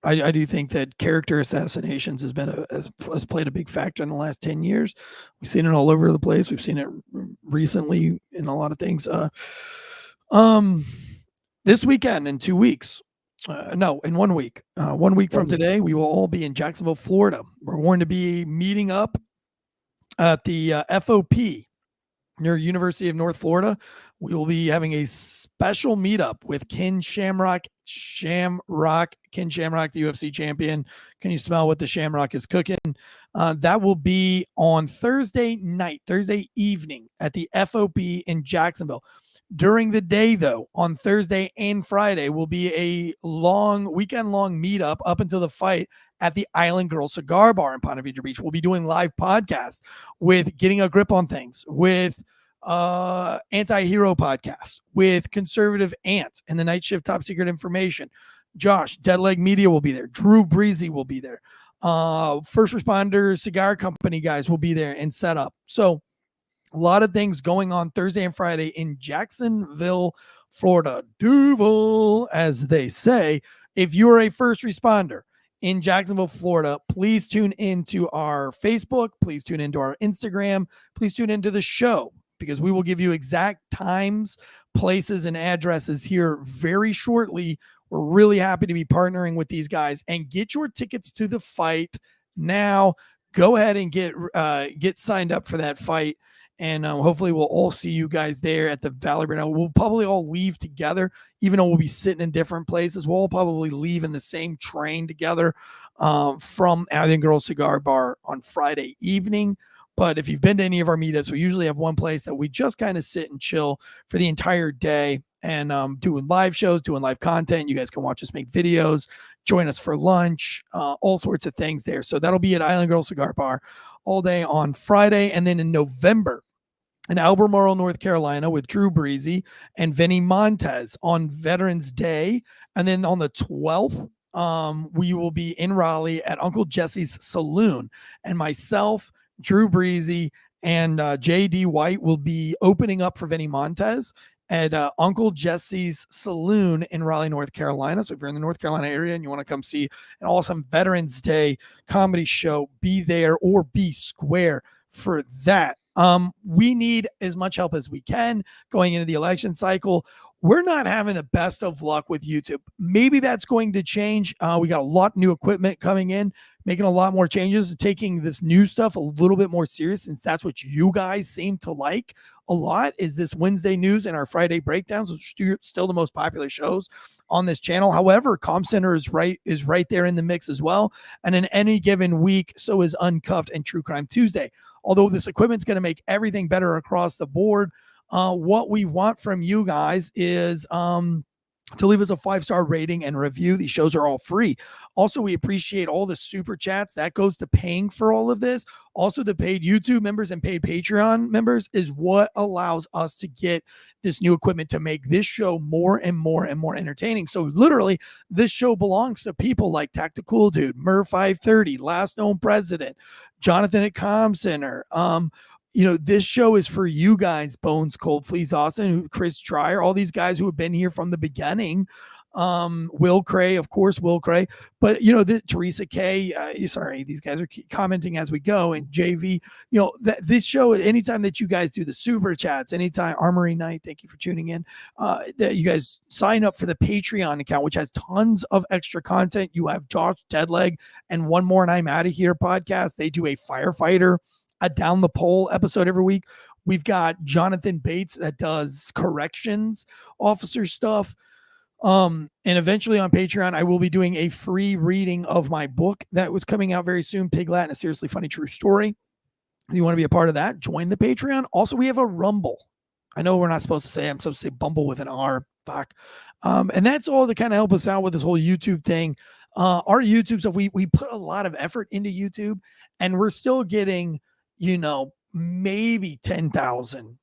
I do think that character assassinations has played a big factor in the last 10 years. We've seen it all over the place. We've seen it recently in a lot of things. This weekend, in 2 weeks, no, in 1 week. 1 week from today, we will all be in Jacksonville, Florida. We're going to be meeting up at the FOP, near University of North Florida. We will be having a special meetup with Ken Shamrock, Ken Shamrock, the UFC champion. Can you smell what the Shamrock is cooking? That will be on Thursday evening at the FOP in Jacksonville. During the day, though, on Thursday and Friday, will be a weekend-long meetup up until the fight at the Island Girl Cigar Bar in Ponte Vedra Beach. We'll be doing live podcasts with Getting a Grip on Things, with Anti-Hero podcast, with Conservative Ant and the Night Shift Top Secret Information. Josh, Deadleg Media will be there. Drew Breezy will be there. First Responder Cigar Company guys will be there and set up. So a lot of things going on Thursday and Friday in Jacksonville, Florida. Duval, as they say. If you're a first responder in Jacksonville, Florida, please tune into our Facebook. Please tune into our Instagram. Please tune into the show, because we will give you exact times, places, and addresses here very shortly. We're really happy to be partnering with these guys, and get your tickets to the fight now. Go ahead and get signed up for that fight. And hopefully we'll all see you guys there at the Valley Brand. We'll probably all leave together, even though we'll be sitting in different places. We'll all probably leave in the same train together from Island Girl Cigar Bar on Friday evening. But if you've been to any of our meetups, we usually have one place that we just kind of sit and chill for the entire day, and doing live shows, doing live content. You guys can watch us make videos, join us for lunch, all sorts of things there. So that'll be at Island Girl Cigar Bar all day on Friday. And then in November, in Albemarle, North Carolina, with Drew Breezy and Vinny Montez on Veterans Day. And then on the 12th, we will be in Raleigh at Uncle Jesse's Saloon. And myself, Drew Breezy, and J.D. White will be opening up for Vinny Montez at Uncle Jesse's Saloon in Raleigh, North Carolina. So if you're in the North Carolina area and you want to come see an awesome Veterans Day comedy show, be there or be square for that. We need as much help as we can going into the election cycle. We're not having the best of luck with YouTube. Maybe that's going to change. We got a lot of new equipment coming in, making a lot more changes, taking this new stuff a little bit more serious, since that's what you guys seem to like a lot, is this Wednesday news and our Friday breakdowns, which are still the most popular shows on this channel. However, Com Center is right there in the mix as well. And in any given week, so is Uncuffed and True Crime Tuesday. Although this equipment's going to make everything better across the board, what we want from you guys is to leave us a 5-star rating and review. These shows are all free. Also, we appreciate all the super chats. That goes to paying for all of this. Also, the paid YouTube members and paid Patreon members is what allows us to get this new equipment to make this show more and more and more entertaining. So literally, this show belongs to people like Tactical Dude, Mer530, Last Known President, Jonathan at Com Center. This show is for you guys, Bones, Cold Fleece, Austin, Chris Dreyer, all these guys who have been here from the beginning. Will Cray, of course, Will Cray, but Teresa K, sorry, these guys are commenting as we go, and JV, this show, anytime that you guys do the super chats, anytime Armory Night, thank you for tuning in, that you guys sign up for the Patreon account, which has tons of extra content. You have Josh Deadleg and One More and I'm Out of Here podcast. They do a firefighter, a down the pole episode every week. We've got Jonathan Bates that does corrections officer stuff. And eventually on Patreon, I will be doing a free reading of my book that was coming out very soon, Pig Latin, a seriously funny true story. If you want to be a part of that, join the Patreon. Also, we have a Rumble. I know we're not supposed to say, I'm supposed to say Bumble with an R. Fuck. And that's all to kind of help us out with this whole YouTube thing. Our YouTube stuff, we put a lot of effort into YouTube, and we're still getting, maybe 10,000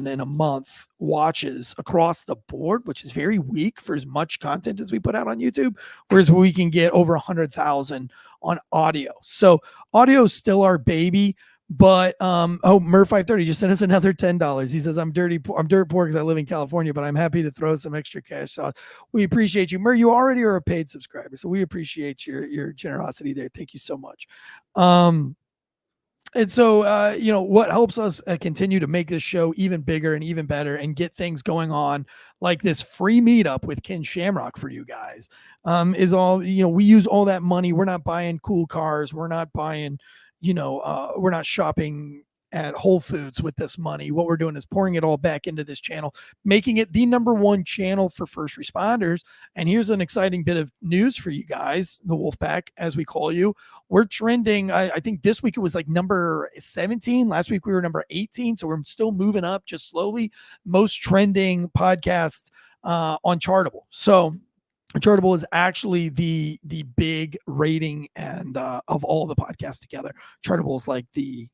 in a month watches across the board, which is very weak for as much content as we put out on YouTube, whereas we can get over 100,000 on audio. So audio is still our baby, but Mer530 just sent us another $10. He says, I'm dirt poor because I live in California, but I'm happy to throw some extra cash. So we appreciate you. Mer, you already are a paid subscriber, so we appreciate your generosity there. Thank you so much. And so, what helps us continue to make this show even bigger and even better and get things going on like this free meetup with Ken Shamrock for you guys is all, we use all that money. We're not buying cool cars. We're not buying, we're not shopping at Whole Foods with this money. What we're doing is pouring it all back into this channel, making it the #1 channel for first responders. And here's an exciting bit of news for you guys, the Wolfpack, as we call you. We're trending. I think this week it was like number 17. Last week we were number 18. So we're still moving up just slowly. Most trending podcasts on Chartable. So Chartable is actually the big rating and of all the podcasts together. Chartable is like the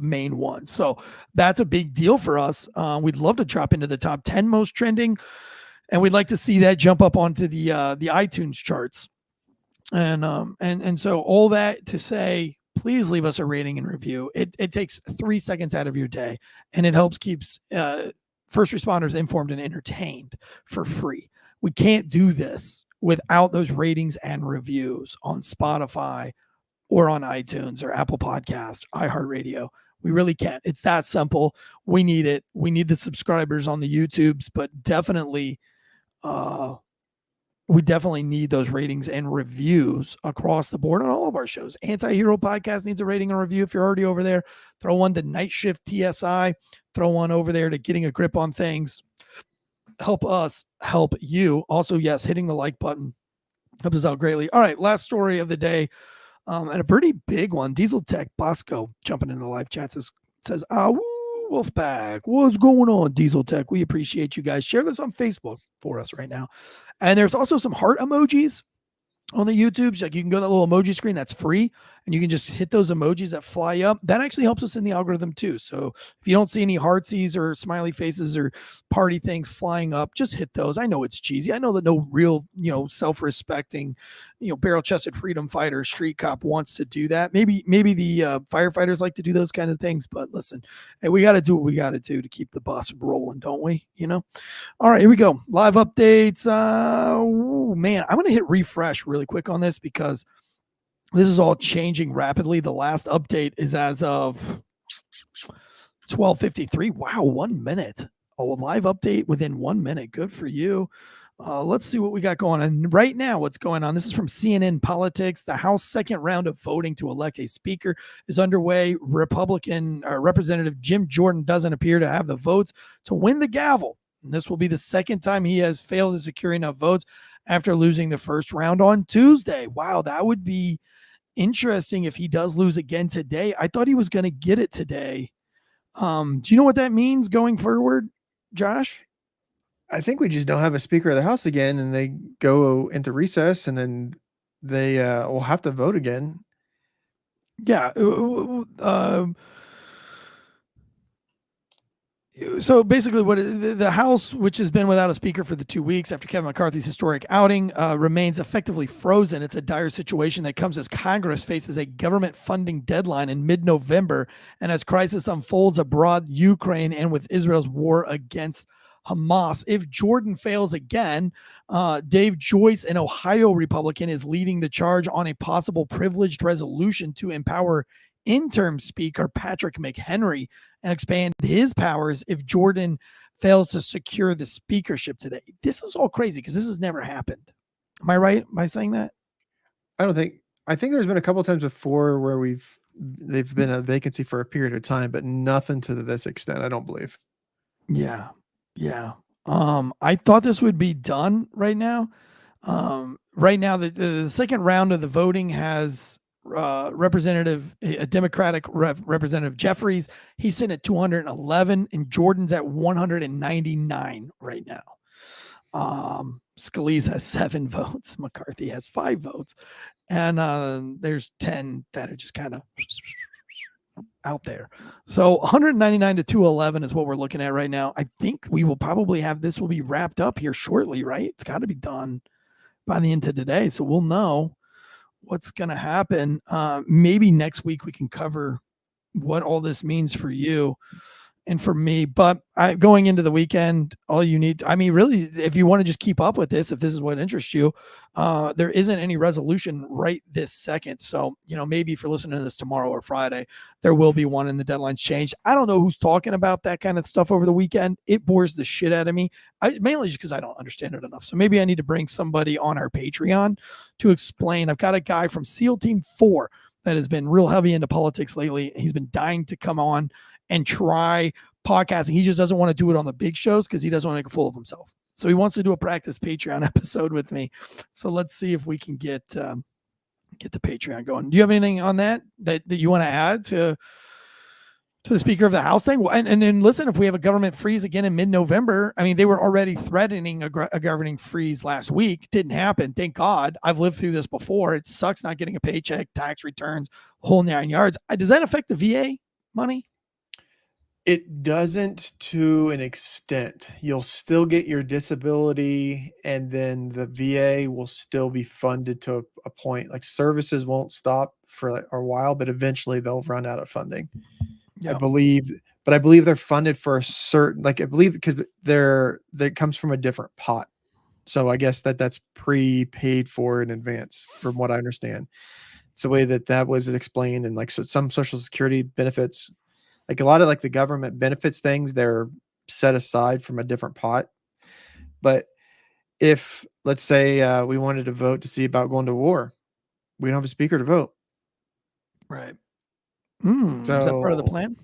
main one. So that's a big deal for us. We'd love to drop into the top 10 most trending, and we'd like to see that jump up onto the iTunes charts. And so all that to say, please leave us a rating and review. It takes 3 seconds out of your day, and it helps keeps first responders informed and entertained for free. We can't do this without those ratings and reviews on Spotify or on iTunes or Apple Podcasts, iHeartRadio. We really can't. It's that simple. We need it. We need the subscribers on the YouTubes, but definitely, we definitely need those ratings and reviews across the board on all of our shows. Anti-Hero Podcast needs a rating and review. If you're already over there, throw one to Night Shift TSI. Throw one over there to Getting a Grip on Things. Help us help you. Also, yes, hitting the like button helps us out greatly. All right, last story of the day, and a pretty big one. Diesel Tech Bosco jumping into the live chat says, woo, Wolfpack, what's going on, Diesel Tech? We appreciate you guys. Share this on Facebook for us right now. And there's also some heart emojis on the YouTubes. Like, you can go to that little emoji screen that's free, and you can just hit those emojis that fly up. That actually helps us in the algorithm too. So if you don't see any heartsies or smiley faces or party things flying up, just hit those. I know it's cheesy. I know that no real, self-respecting, barrel-chested freedom fighter, street cop wants to do that. Maybe the firefighters like to do those kind of things, but listen, hey, we got to do what we got to do to keep the bus rolling, don't we? All right, here we go. Live updates. Man, I'm going to hit refresh really quick on this because this is all changing rapidly. The last update is as of 12:53. Wow, 1 minute. A live update within 1 minute. Good for you. Let's see what we got going on right now. What's going on? This is from CNN Politics. The House second round of voting to elect a speaker is underway. Republican Representative Jim Jordan doesn't appear to have the votes to win the gavel. And this will be the second time he has failed to secure enough votes after losing the first round on Tuesday. Wow, that would be interesting if he does lose again today. I thought he was going to get it today. Do you know what that means going forward, Josh? I think we just don't have a Speaker of the House again, and they go into recess, and then they will have to vote again. Yeah. So basically, what the House, which has been without a speaker for the 2 weeks after Kevin McCarthy's historic outing, remains effectively frozen. It's a dire situation that comes as Congress faces a government funding deadline in mid-November, and as crisis unfolds abroad Ukraine and with Israel's war against Hamas. If Jordan fails again, Dave Joyce, an Ohio Republican, is leading the charge on a possible privileged resolution to empower interim speaker Patrick McHenry and expand his powers if Jordan fails to secure the speakership today. This is all crazy because this has never happened. Am I right by saying that? I think there's been a couple of times before where they've been a vacancy for a period of time, but nothing to this extent, I don't believe. Yeah. I thought this would be done right now. Right now, the second round of the voting has Democratic Representative Jeffries. He's sitting at 211, and Jordan's at 199 right now. Scalise has 7 votes. McCarthy has 5 votes, and there's 10 that are just kind of out there. So 199 to 211 is what we're looking at right now. I think we will probably have this will be wrapped up here shortly, right? It's got to be done by the end of today. So we'll know what's going to happen. Maybe next week we can cover what all this means for you and for me. But going into the weekend, all you need, really, if you want to just keep up with this, if this is what interests you, there isn't any resolution right this second. So, maybe if you're listening to this tomorrow or Friday, there will be one and the deadline's changed. I don't know who's talking about that kind of stuff over the weekend. It bores the shit out of me. Mainly just because I don't understand it enough. So maybe I need to bring somebody on our Patreon to explain. I've got a guy from SEAL Team 4 that has been real heavy into politics lately. He's been dying to come on and try podcasting. He just doesn't want to do it on the big shows because he doesn't want to make a fool of himself. So he wants to do a practice Patreon episode with me. So let's see if we can get the Patreon going. Do you have anything on that you want to add to the Speaker of the House thing? And then listen, if we have a government freeze again in mid-November, I mean, they were already threatening a governing freeze last week. Didn't happen. Thank God. I've lived through this before. It sucks not getting a paycheck, tax returns, whole 9 yards. Does that affect the VA money? It doesn't to an extent. You'll still get your disability, and then the VA will still be funded to a point. Like services won't stop for a while, but eventually they'll run out of funding. Yeah. I believe they're funded for a certain, like I believe because that comes from a different pot. So I guess that's prepaid for in advance, from what I understand. It's the way that was explained, and like so some Social Security benefits. Like a lot of like the government benefits things, they're set aside from a different pot. But if let's say we wanted to vote to see about going to war, we don't have a speaker to vote. Right. Is that part of the So plan?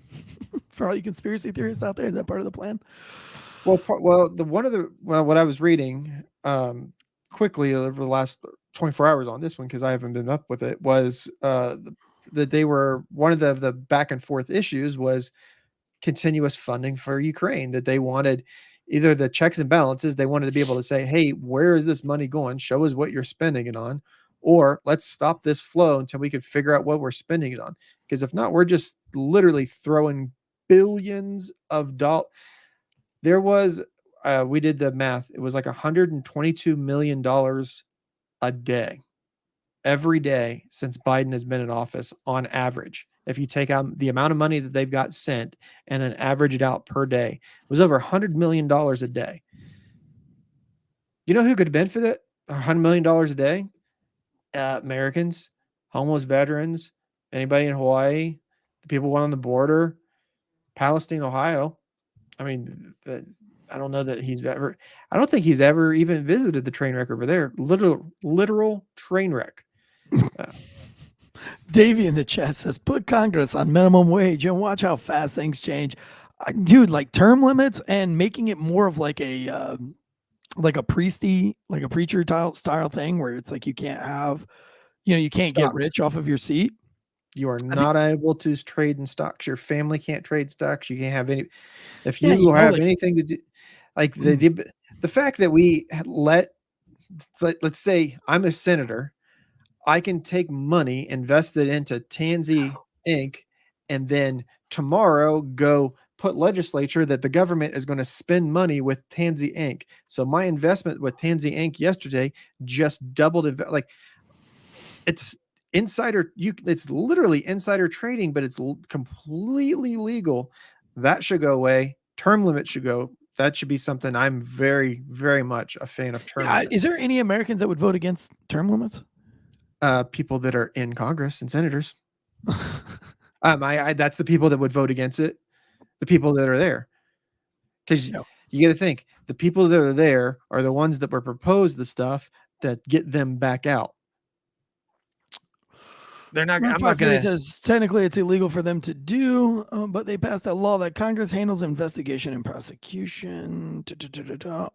For all you conspiracy theorists out there, is that part of the plan? well, what I was reading quickly over the last 24 hours on this one, because I haven't been up with it, was that they were one of the back and forth issues was continuous funding for Ukraine, that they wanted either the checks and balances. They wanted to be able to say, hey, where is this money going? Show us what you're spending it on, or let's stop this flow until we can figure out what we're spending it on. Because if not, we're just literally throwing billions of dollars. There was, we did the math. It was like $122 million a day, every day since Biden has been in office on average. If you take out the amount of money that they've got sent and then average it out per day, it was over $100 million a day. You know who could benefit it? $100 million a day? Americans, homeless veterans, anybody in Hawaii, the people on the border, Palestine, Ohio. I mean, I don't know that I don't think he's ever even visited the train wreck over there. Literal train wreck. Davey in the chat says, put Congress on minimum wage and watch how fast things change. Dude, like term limits and making it more of like a priesty, like a preacher style thing where it's like you can't have, you can't get rich off of your seat. You are not able to trade in stocks. Your family can't trade stocks. You can't have any. If you have anything to do, like the fact that we let's say I'm a senator, I can take money, invest it into Tansey Inc., and then tomorrow go put legislature that the government is going to spend money with Tansey Inc. So my investment with Tansey Inc. yesterday just doubled. Like it's insider. It's literally insider trading, but it's completely legal. That should go away. Term limit should go. That should be something I'm very, very much a fan of. Term limits. Is there any Americans that would vote against term limits? People that are in Congress and senators. That's the people that would vote against it. The people that are there, because you got to think the people that are there are the ones that were proposed the stuff that get them back out. They're not. I'm not going to. Says technically it's illegal for them to do, but they passed that law that Congress handles investigation and prosecution.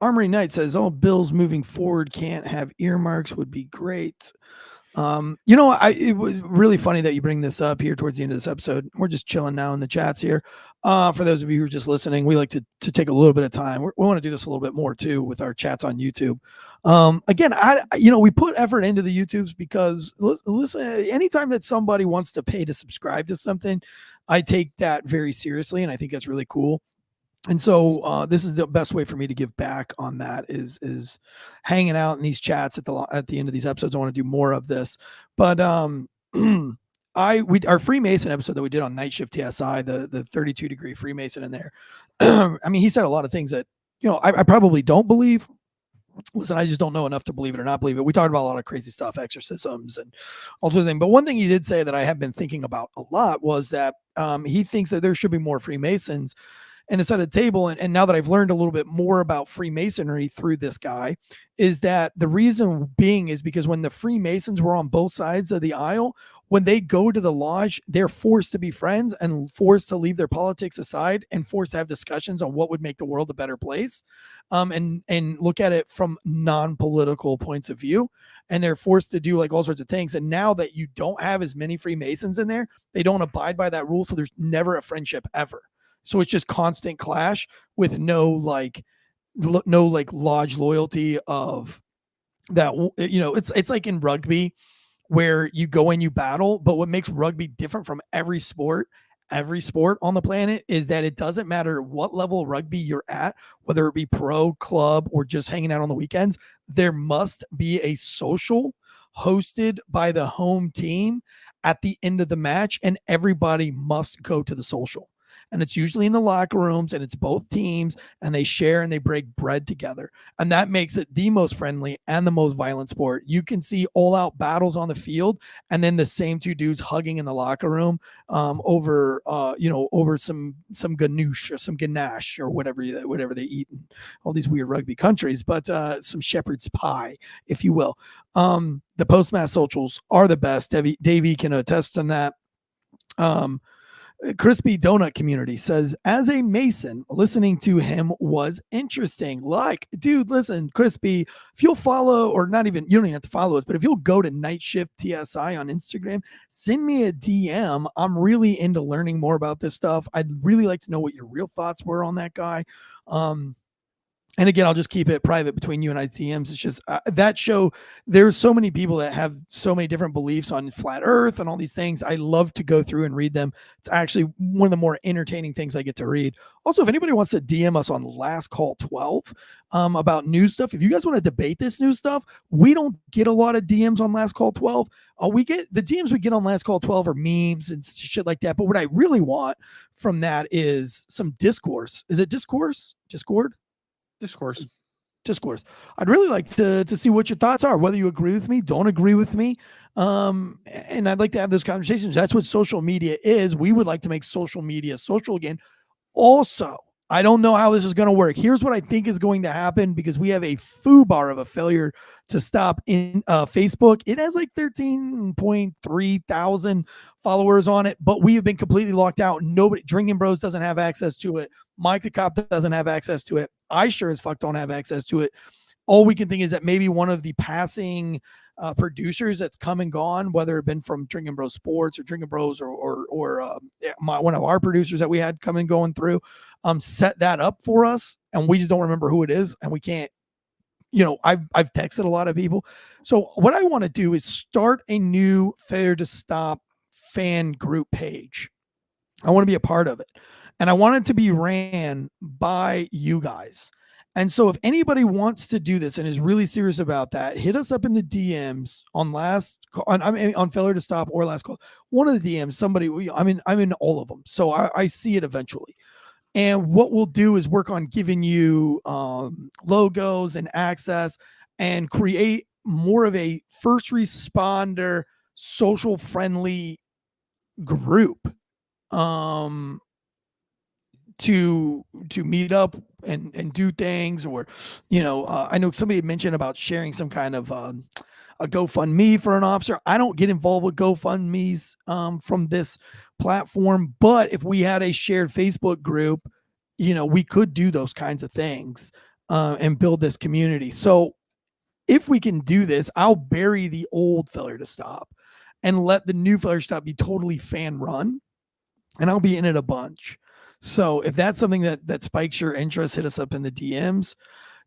Armory Knight says all bills moving forward can't have earmarks. Would be great. It was really funny that you bring this up here towards the end of this episode. We're just chilling now in the chats here. For those of you who are just listening, we like to take a little bit of time. We want to do this a little bit more too with our chats on YouTube. Again, we put effort into the YouTubes because listen, anytime that somebody wants to pay to subscribe to something, I take that very seriously. And I think that's really cool. And so this is the best way for me to give back on that is hanging out in these chats at the end of these episodes. I want to do more of this, but our Freemason episode that we did on Night Shift TSI, the 32-degree Freemason in there. I mean, he said a lot of things that I probably don't believe. Listen, I just don't know enough to believe it or not believe it. We talked about a lot of crazy stuff, exorcisms and all sorts of things. But one thing he did say that I have been thinking about a lot was that he thinks that there should be more Freemasons and it's at a table. And now that I've learned a little bit more about Freemasonry through this guy, is that the reason being is because when the Freemasons were on both sides of the aisle, when they go to the lodge, they're forced to be friends and forced to leave their politics aside and forced to have discussions on what would make the world a better place, and look at it from non-political points of view. And they're forced to do like all sorts of things. And now that you don't have as many Freemasons in there, they don't abide by that rule. So there's never a friendship ever. So it's just constant clash with no like lodge loyalty of that. It's like in rugby where you go and you battle, but what makes rugby different from every sport on the planet is that it doesn't matter what level of rugby you're at, whether it be pro, club, or just hanging out on the weekends, there must be a social hosted by the home team at the end of the match, and everybody must go to the social. And it's usually in the locker rooms, and it's both teams, and they share and they break bread together. And that makes it the most friendly and the most violent sport. You can see all out battles on the field, and then the same two dudes hugging in the locker room over some ganoush or some ganache or whatever they eat in all these weird rugby countries, but some shepherd's pie, if you will. The post-match socials are the best. Davey can attest on that. Crispy Donut Community says, as a Mason, listening to him was interesting. Like, dude, listen, Crispy, if you'll follow, or not even, you don't even have to follow us, but if you'll go to Night Shift TSI on Instagram, send me a DM. I'm really into learning more about this stuff. I'd really like to know what your real thoughts were on that guy. And again, I'll just keep it private between you and ITMs. It's just that show, there's so many people that have so many different beliefs on flat earth and all these things. I love to go through and read them. It's actually one of the more entertaining things I get to read. Also, if anybody wants to DM us on Last Call 12 about news stuff, if you guys want to debate this news stuff, we don't get a lot of DMs on Last Call 12. We get the DMs we get on Last Call 12 are memes and shit like that. But what I really want from that is some discourse. Is it discourse? Discord? Discourse. I'd really like to see what your thoughts are, whether you agree with me, don't agree with me. And I'd like to have those conversations. That's what social media is. We would like to make social media social again. Also, I don't know how this is going to work. Here's what I think is going to happen, because we have a foobar of a failure to stop in Facebook. It has like 13.3 thousand followers on it, but we have been completely locked out. Nobody, Drinking Bros doesn't have access to it. Mike the Cop doesn't have access to it. I sure as fuck don't have access to it. All we can think is that maybe one of the passing producers that's come and gone, whether it been from Drinking Bros Sports or Drinking Bros or one of our producers that we had coming and going through, set that up for us, and we just don't remember who it is, and we can't. I've texted a lot of people. So what I want to do is start a new Failure to Stop fan group page. I want to be a part of it, and I want it to be ran by you guys. And so if anybody wants to do this and is really serious about that, hit us up in the DMs on on Failure to Stop or Last Call. One of the DMs, somebody, I'm in all of them. So I see it eventually. And what we'll do is work on giving you logos and access and create more of a first responder, social friendly group to meet up and do things. Or I know somebody had mentioned about sharing some kind of a GoFundMe for an officer. I don't get involved with GoFundMe's from this platform, but if we had a shared Facebook group, we could do those kinds of things and build this community. So if we can do this, I'll bury the old Failure to Stop and let the new Failure to Stop be totally fan run, and I'll be in it a bunch. So if that's something that spikes your interest, hit us up in the DMs.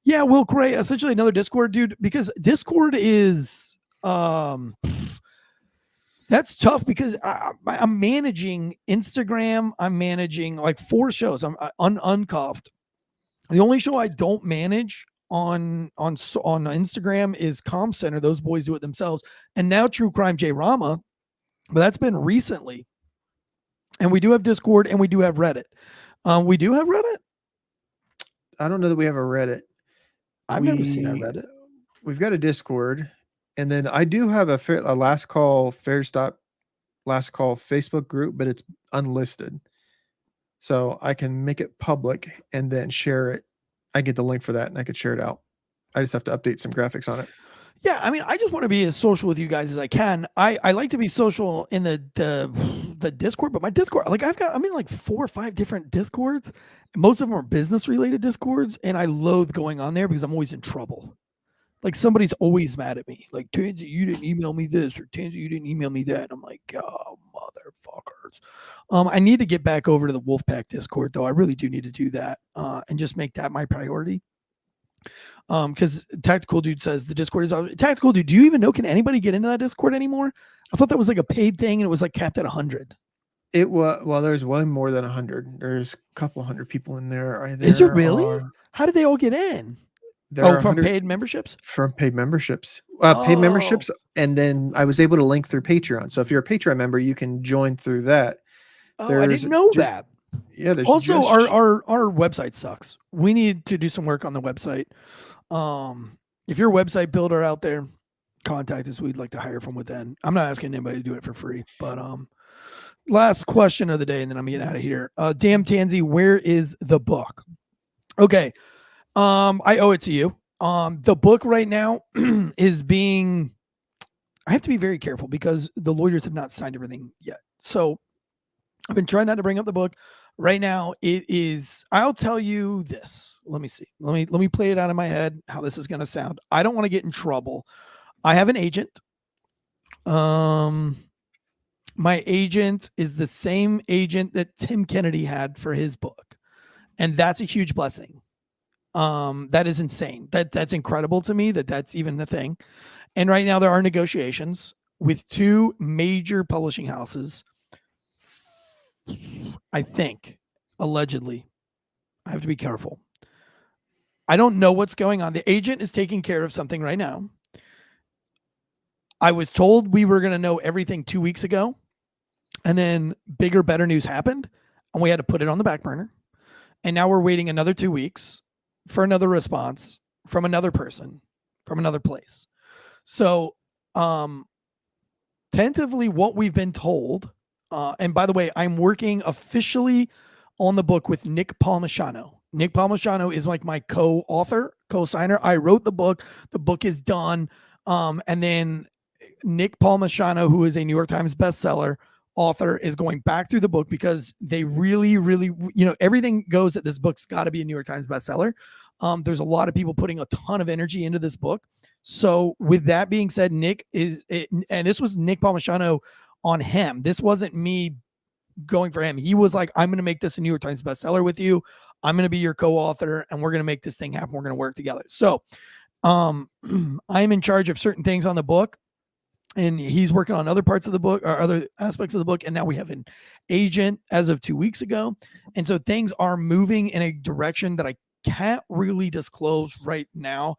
Yeah, we'll create essentially another Discord, dude, because Discord is that's tough, because I'm managing Instagram. I'm managing like 4 shows. I'm uncuffed. The only show I don't manage on Instagram is Com Center. Those boys do it themselves. And now True Crime J Rama, but that's been recently. And we do have Discord, and we do have Reddit. We do have Reddit. I don't know that we have a Reddit. I've never seen a Reddit. We've got a Discord, and then I do have a Last Call Fair Stop Last Call Facebook group, but it's unlisted, so I can make it public and then share it. I get the link for that, and I could share it out. I just have to update some graphics on it. Yeah, I mean, I just want to be as social with you guys as I can. I like to be social in the Discord, but my Discord, like I'm in like 4 or 5 different Discords. Most of them are business related Discords, and I loathe going on there because I'm always in trouble. Like somebody's always mad at me. Like, Tansey, you didn't email me this, or Tansey, you didn't email me that. I'm like, oh, motherfuckers. I need to get back over to the Wolfpack Discord though. I really do need to do that and just make that my priority. Because Tactical Dude says the Discord is Tactical Dude. Do you even know? Can anybody get into that Discord anymore? I thought that was like a paid thing and it was like capped at 100. It was, well, there's way more than 100. There's a couple hundred people in there. Is it really? How did they all get in? There are from 100 paid memberships? from paid memberships. Oh. Paid memberships, and then I was able to link through Patreon. So if you're a Patreon member, you can join through that. Oh, I didn't know that. Yeah, there's Also just, our website sucks. We need to do some work on the website. If you're a website builder out there, contact us. We'd like to hire from within. I'm not asking anybody to do it for free, but last question of the day, and then I'm getting out of here. Damn Tansey, where is the book? Okay. I owe it to you. The book right now is being, I have to be very careful because the lawyers have not signed everything yet. So I've been trying not to bring up the book. Right now it is, I'll tell you this. Let me see. Let me play it out in my head how this is going to sound. I don't want to get in trouble. I have an agent. My agent is the same agent that Tim Kennedy had for his book. And that's a huge blessing. That is insane. That's incredible to me that's even the thing. And right now there are negotiations with 2 major publishing houses. I think, allegedly. I have to be careful. I don't know what's going on. The agent is taking care of something right now. I was told we were going to know everything 2 weeks ago, and then bigger, better news happened, and we had to put it on the back burner. And now we're waiting another 2 weeks for another response from another person, from another place. So, tentatively, what we've been told, and by the way, I'm working officially on the book with Nick Palmisano. Nick Palmisano is like my co-author, co-signer. I wrote the book. The book is done. And then Nick Palmisano, who is a New York Times bestseller author, is going back through the book because they really, really, everything goes that this book's got to be a New York Times bestseller. There's a lot of people putting a ton of energy into this book. So with that being said, Nick and this was Nick Palmisano on him. This wasn't me going for him. He was like, I'm going to make this a New York Times bestseller with you. I'm going to be your co-author and we're going to make this thing happen. We're going to work together. So I'm in charge of certain things on the book, and he's working on other parts of the book or other aspects of the book. And now we have an agent as of 2 weeks ago. And so things are moving in a direction that I can't really disclose right now.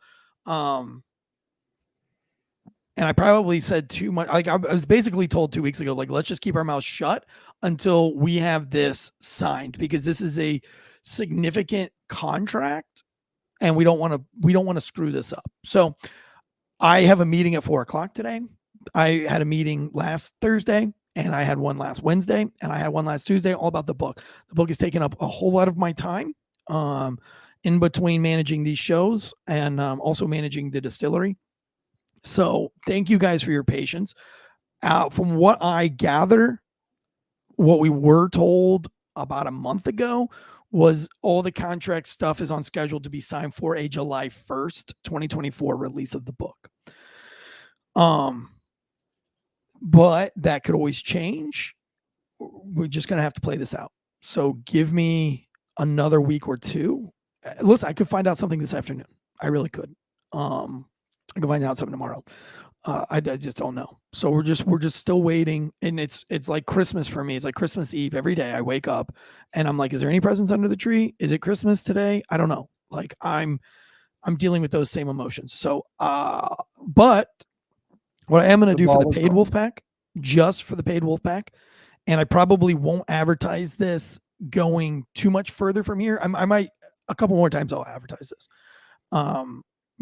And I probably said too much. Like I was basically told 2 weeks ago, like, let's just keep our mouths shut until we have this signed, because this is a significant contract and we don't want to screw this up. So I have a meeting at 4:00 today. I had a meeting last Thursday, and I had one last Wednesday, and I had one last Tuesday, all about the book. The book has taken up a whole lot of my time in between managing these shows and also managing the distillery. So thank you guys for your patience. From what I gather, what we were told about a month ago was all the contract stuff is on schedule to be signed for a July 1st, 2024 release of the book. But that could always change. We're just going to have to play this out. So give me another week or two. Listen, I could find out something this afternoon. I really could. I can find out something tomorrow. I just don't know. So we're just still waiting, and it's like Christmas for me. It's like Christmas Eve every day. I wake up and I'm like, is there any presents under the tree? Is it Christmas today? I don't know. Like I'm dealing with those same emotions. So, but what I am going to do for the paid Wolfpack, just for the paid Wolfpack, and I probably won't advertise this going too much further from here. I might a couple more times I'll advertise this.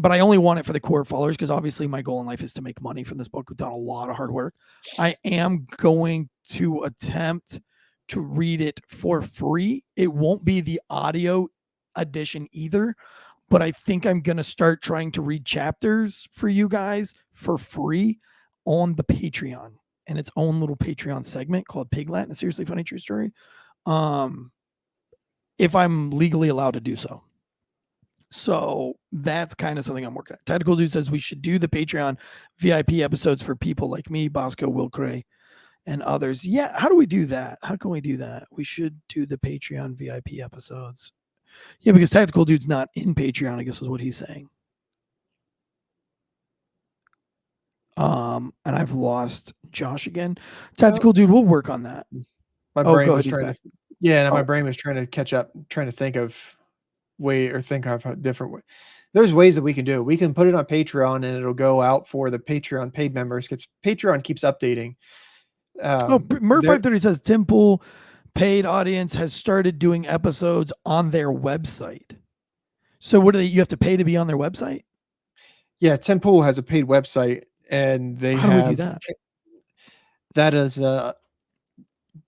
But I only want it for the core followers, because obviously my goal in life is to make money from this book. We've done a lot of hard work. I am going to attempt to read it for free. It won't be the audio edition either, but I think I'm going to start trying to read chapters for you guys for free on the Patreon, and its own little Patreon segment called Piglet and a Seriously Funny True Story. If I'm legally allowed to do so. So that's kind of something I'm working on. Tactical Dude says we should do the Patreon VIP episodes for people like me, Bosco, Will Cray, and others. Yeah, how do we do that? How can we do that? We should do the Patreon VIP episodes. Yeah, because Tactical Dude's not in Patreon, I guess is what he's saying. And I've lost Josh again. Tactical Dude, we'll work on that. My Oh, brain go was ahead, he's trying back. to, yeah, and my Oh. brain was trying to catch up, trying to think of think of a different way. There's ways that we can do it. We can put it on Patreon and it'll go out for the Patreon paid members because Patreon keeps updating. Murph 530 says Temple paid audience has started doing episodes on their website. So what do you have to pay to be on their website? Yeah, Temple has a paid website and they How have do we do that? That is the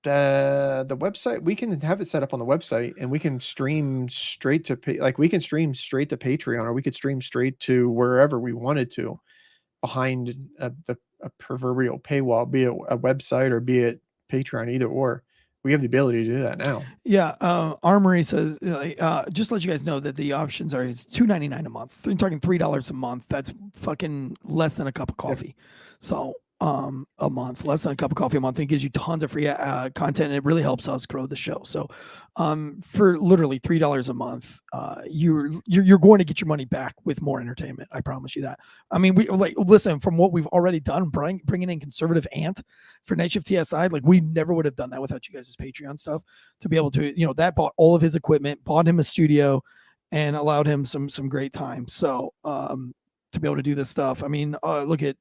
website. We can have it set up on the website and we can stream straight to we can stream straight to Patreon, or we could stream straight to wherever we wanted to behind a proverbial paywall, be it a website or be it Patreon, either or. We have the ability to do that now. Yeah, Armory says, just to let you guys know that the options are it's $2.99 a month. You're talking $3 a month. That's fucking less than a cup of coffee. So a month, less than a cup of coffee a month. It gives you tons of free content, and it really helps us grow the show. So for literally $3 a month, you're going to get your money back with more entertainment. I promise you that. I mean, we listen, from what we've already done, bringing in Conservative Ant for Night Shift TSI, like we never would have done that without you guys' Patreon stuff. To be able to, that bought all of his equipment, bought him a studio, and allowed him some great time. So to be able to do this stuff, I mean, look at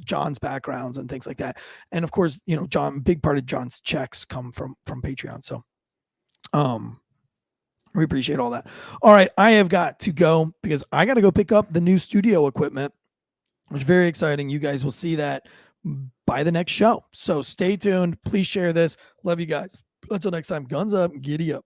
John's backgrounds and things like that, and of course, John, big part of John's checks come from Patreon. So we appreciate all that. All right, I have got to go because I got to go pick up the new studio equipment, which is very exciting. You guys will see that by the next show, so stay tuned. Please share this. Love you guys. Until next time, guns up, giddy up.